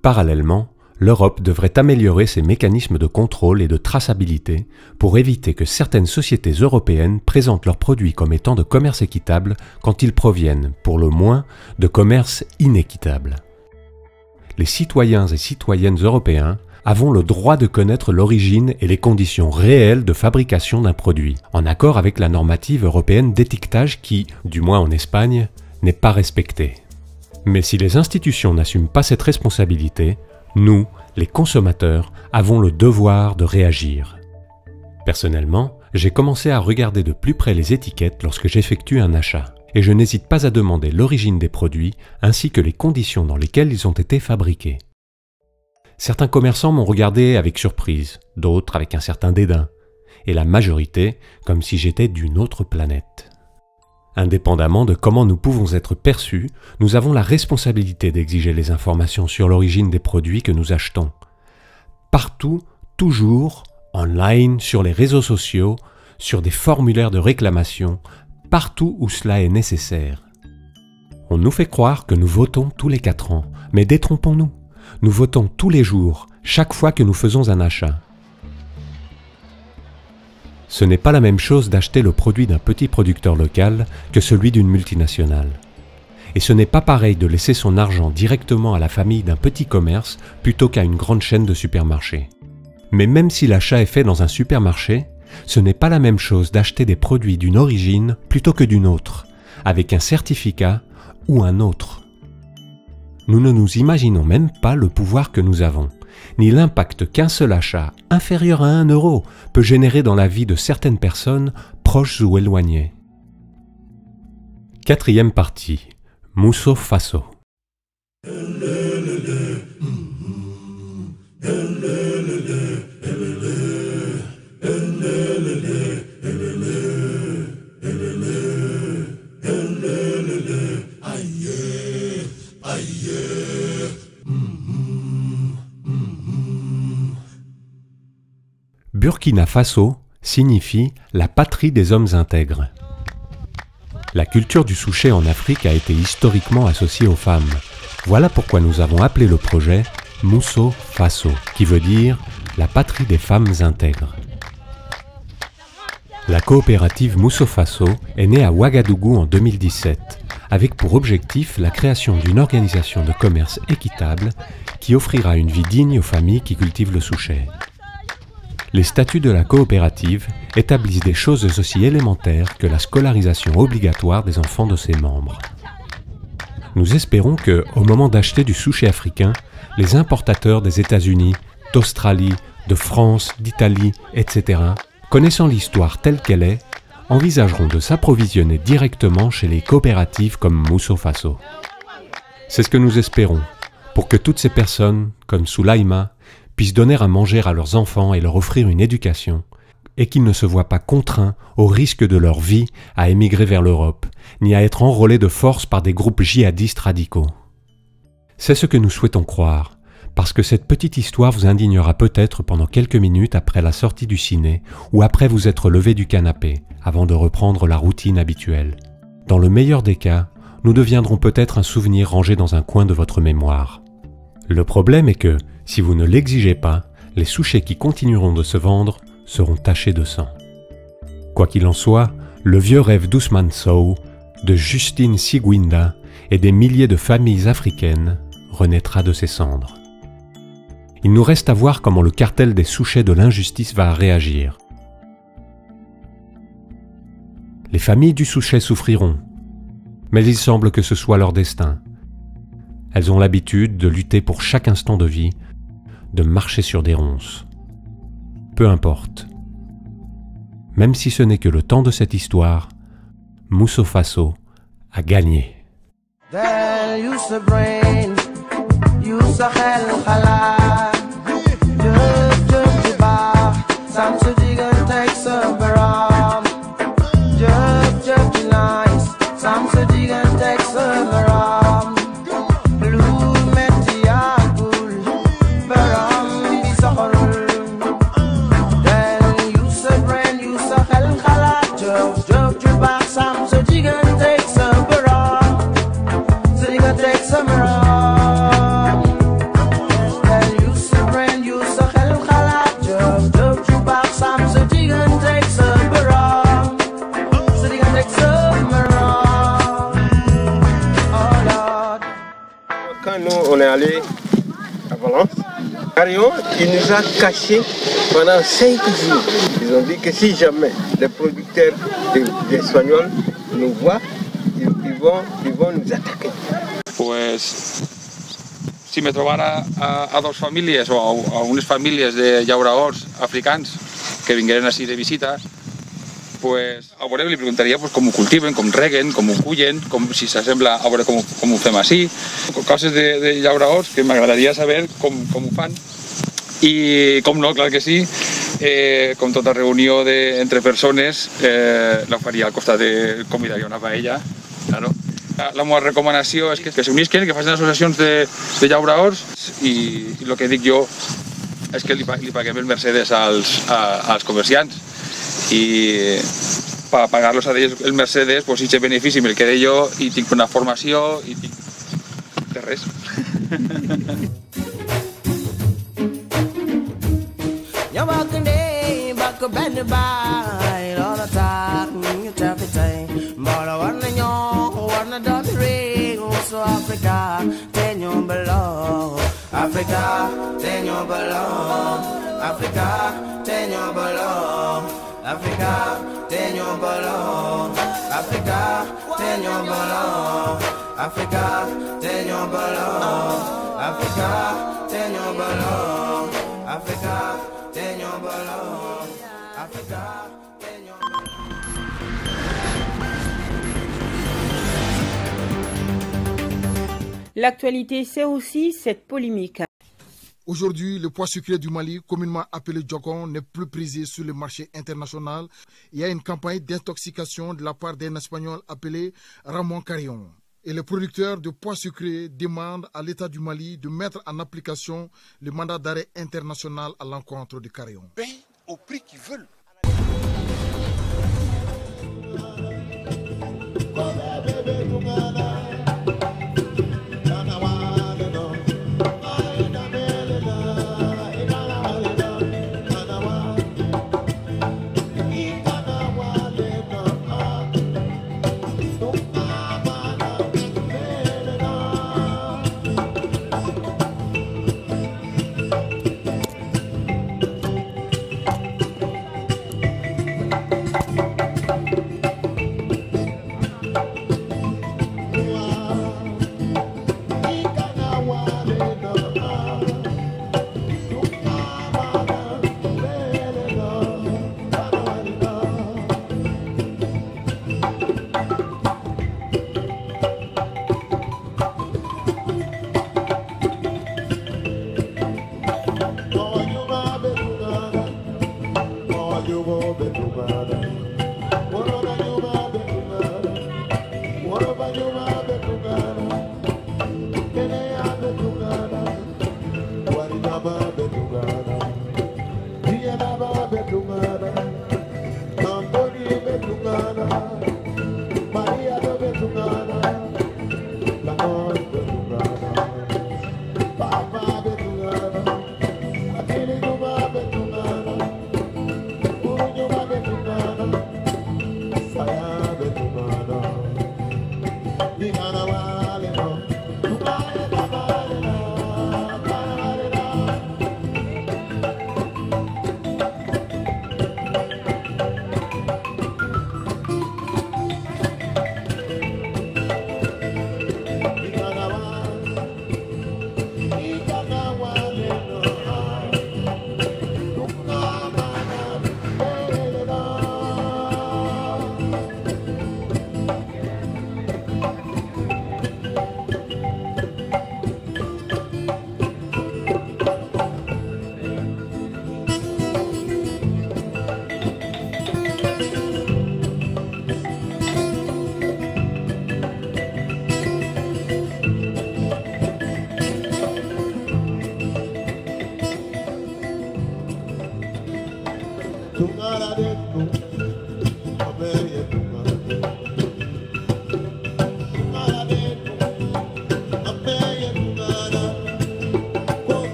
Parallèlement, l'Europe devrait améliorer ses mécanismes de contrôle et de traçabilité pour éviter que certaines sociétés européennes présentent leurs produits comme étant de commerce équitable quand ils proviennent, pour le moins, de commerce inéquitable. Les citoyens et citoyennes européens avons le droit de connaître l'origine et les conditions réelles de fabrication d'un produit, en accord avec la normative européenne d'étiquetage qui, du moins en Espagne, n'est pas respectée. Mais si les institutions n'assument pas cette responsabilité, nous, les consommateurs, avons le devoir de réagir. Personnellement, j'ai commencé à regarder de plus près les étiquettes lorsque j'effectue un achat, et je n'hésite pas à demander l'origine des produits ainsi que les conditions dans lesquelles ils ont été fabriqués. Certains commerçants m'ont regardé avec surprise, d'autres avec un certain dédain, et la majorité comme si j'étais d'une autre planète. Indépendamment de comment nous pouvons être perçus, nous avons la responsabilité d'exiger les informations sur l'origine des produits que nous achetons. Partout, toujours, online, sur les réseaux sociaux, sur des formulaires de réclamation, partout où cela est nécessaire. On nous fait croire que nous votons tous les 4 ans, mais détrompons-nous. Nous votons tous les jours, chaque fois que nous faisons un achat. Ce n'est pas la même chose d'acheter le produit d'un petit producteur local que celui d'une multinationale. Et ce n'est pas pareil de laisser son argent directement à la famille d'un petit commerce plutôt qu'à une grande chaîne de supermarchés. Mais même si l'achat est fait dans un supermarché, ce n'est pas la même chose d'acheter des produits d'une origine plutôt que d'une autre, avec un certificat ou un autre. Nous ne nous imaginons même pas le pouvoir que nous avons, ni l'impact qu'un seul achat, inférieur à 1 € peut générer dans la vie de certaines personnes, proches ou éloignées. 4e partie. Mousso Faso. Burkina Faso signifie la patrie des hommes intègres. La culture du souchet en Afrique a été historiquement associée aux femmes. Voilà pourquoi nous avons appelé le projet Mousso Faso, qui veut dire la patrie des femmes intègres. La coopérative Mousso Faso est née à Ouagadougou en 2017, avec pour objectif la création d'une organisation de commerce équitable qui offrira une vie digne aux familles qui cultivent le souchet. Les statuts de la coopérative établissent des choses aussi élémentaires que la scolarisation obligatoire des enfants de ses membres. Nous espérons que, au moment d'acheter du souchet africain, les importateurs des États-Unis, d'Australie, de France, d'Italie, etc., connaissant l'histoire telle qu'elle est, envisageront de s'approvisionner directement chez les coopératives comme Musso Faso. C'est ce que nous espérons, pour que toutes ces personnes, comme Soulaïma, puissent donner à manger à leurs enfants et leur offrir une éducation, et qu'ils ne se voient pas contraints, au risque de leur vie, à émigrer vers l'Europe, ni à être enrôlés de force par des groupes djihadistes radicaux. C'est ce que nous souhaitons croire, parce que cette petite histoire vous indignera peut-être pendant quelques minutes après la sortie du ciné ou après vous être levé du canapé, avant de reprendre la routine habituelle. Dans le meilleur des cas, nous deviendrons peut-être un souvenir rangé dans un coin de votre mémoire. Le problème est que, si vous ne l'exigez pas, les souchets qui continueront de se vendre seront tachés de sang. Quoi qu'il en soit, le vieux rêve d'Ousmane Sow, de Justine Sigwinda et des milliers de familles africaines renaîtra de ses cendres. Il nous reste à voir comment le cartel des souchets de l'injustice va réagir. Les familles du souchet souffriront, mais il semble que ce soit leur destin. Elles ont l'habitude de lutter pour chaque instant de vie, de marcher sur des ronces. Peu importe. Même si ce n'est que le temps de cette histoire, Musso Faso a gagné. On est allé à Valence. Carion, il nous a cachés pendant 5 jours. Ils ont dit que si jamais les producteurs espagnols nous voient, ils vont nous attaquer. Pues si me trobara a dos famílies o a unes famílies de llauraors africans que vingueren així de visita, pues a veure li preguntaria pues, com ho cultiven, com reguen, com ho cullen, si s'assembla a veure com ho fem així. Coses de llauraors que m'agradaria saber com ho fan. I com no, clar que sí, com tota reunió entre persones, la faria al costat de convidaria una paella, claro. La meva recomanació és que s'unisquen, que facin associacions de llauraors i el que dic jo és que li paguem el Mercedes als comerciants i per pagar-los a ells el Mercedes, pues, si benefici me'l quedé jo i tinc una formació i tinc de res. Africa, tenho belong. Africa, tenho belong. Africa, tenho belong. Africa, tenho belong. Africa, tenho belong. Africa, tenho belong. Africa, tenho belong. Africa, tenho belong. Africa. L'actualité, c'est aussi cette polémique. Aujourd'hui, le pois sucré du Mali, communément appelé djogon, n'est plus prisé sur le marché international. Il y a une campagne d'intoxication de la part d'un Espagnol appelé Ramon Carrion. Et les producteurs de pois sucrés demandent à l'État du Mali de mettre en application le mandat d'arrêt international à l'encontre de Carrion. Payent au prix qu'ils veulent.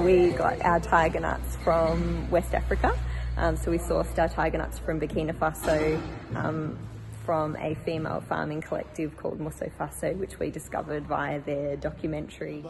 we got our tiger nuts from West Africa. So we sourced our tiger nuts from Burkina Faso from a female farming collective called Musso Faso, which we discovered via their documentary.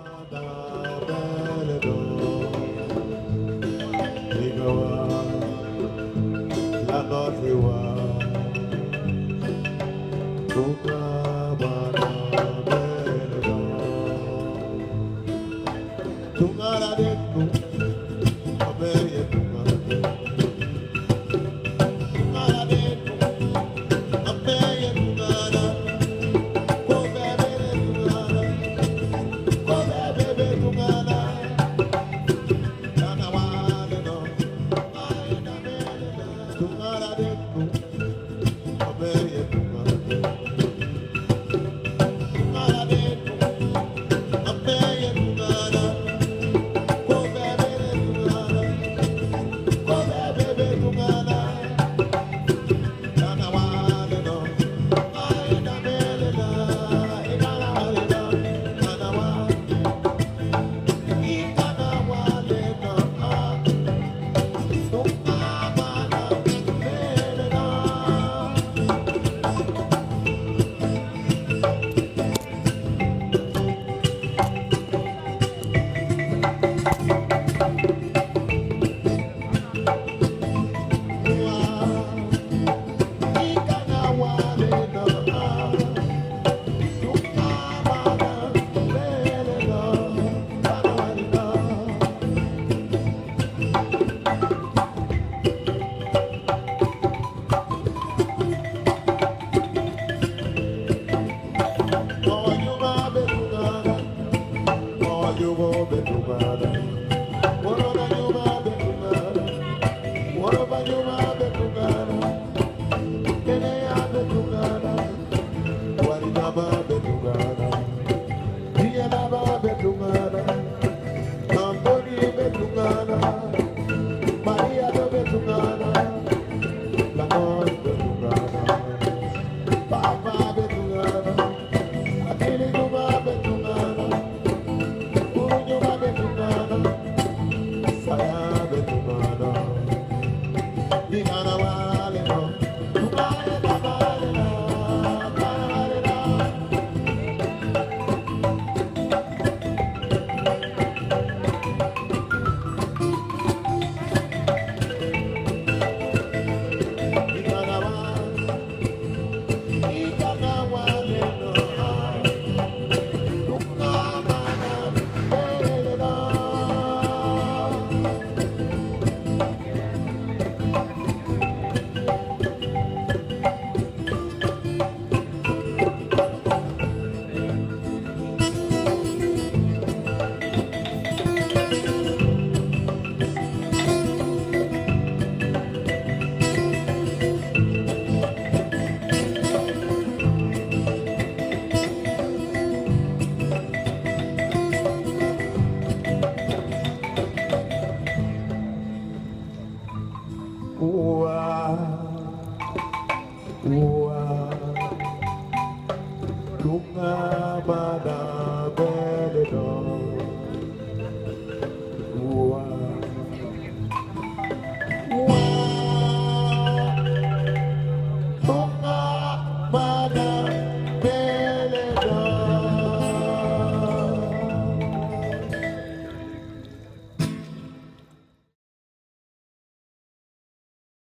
Tunga bada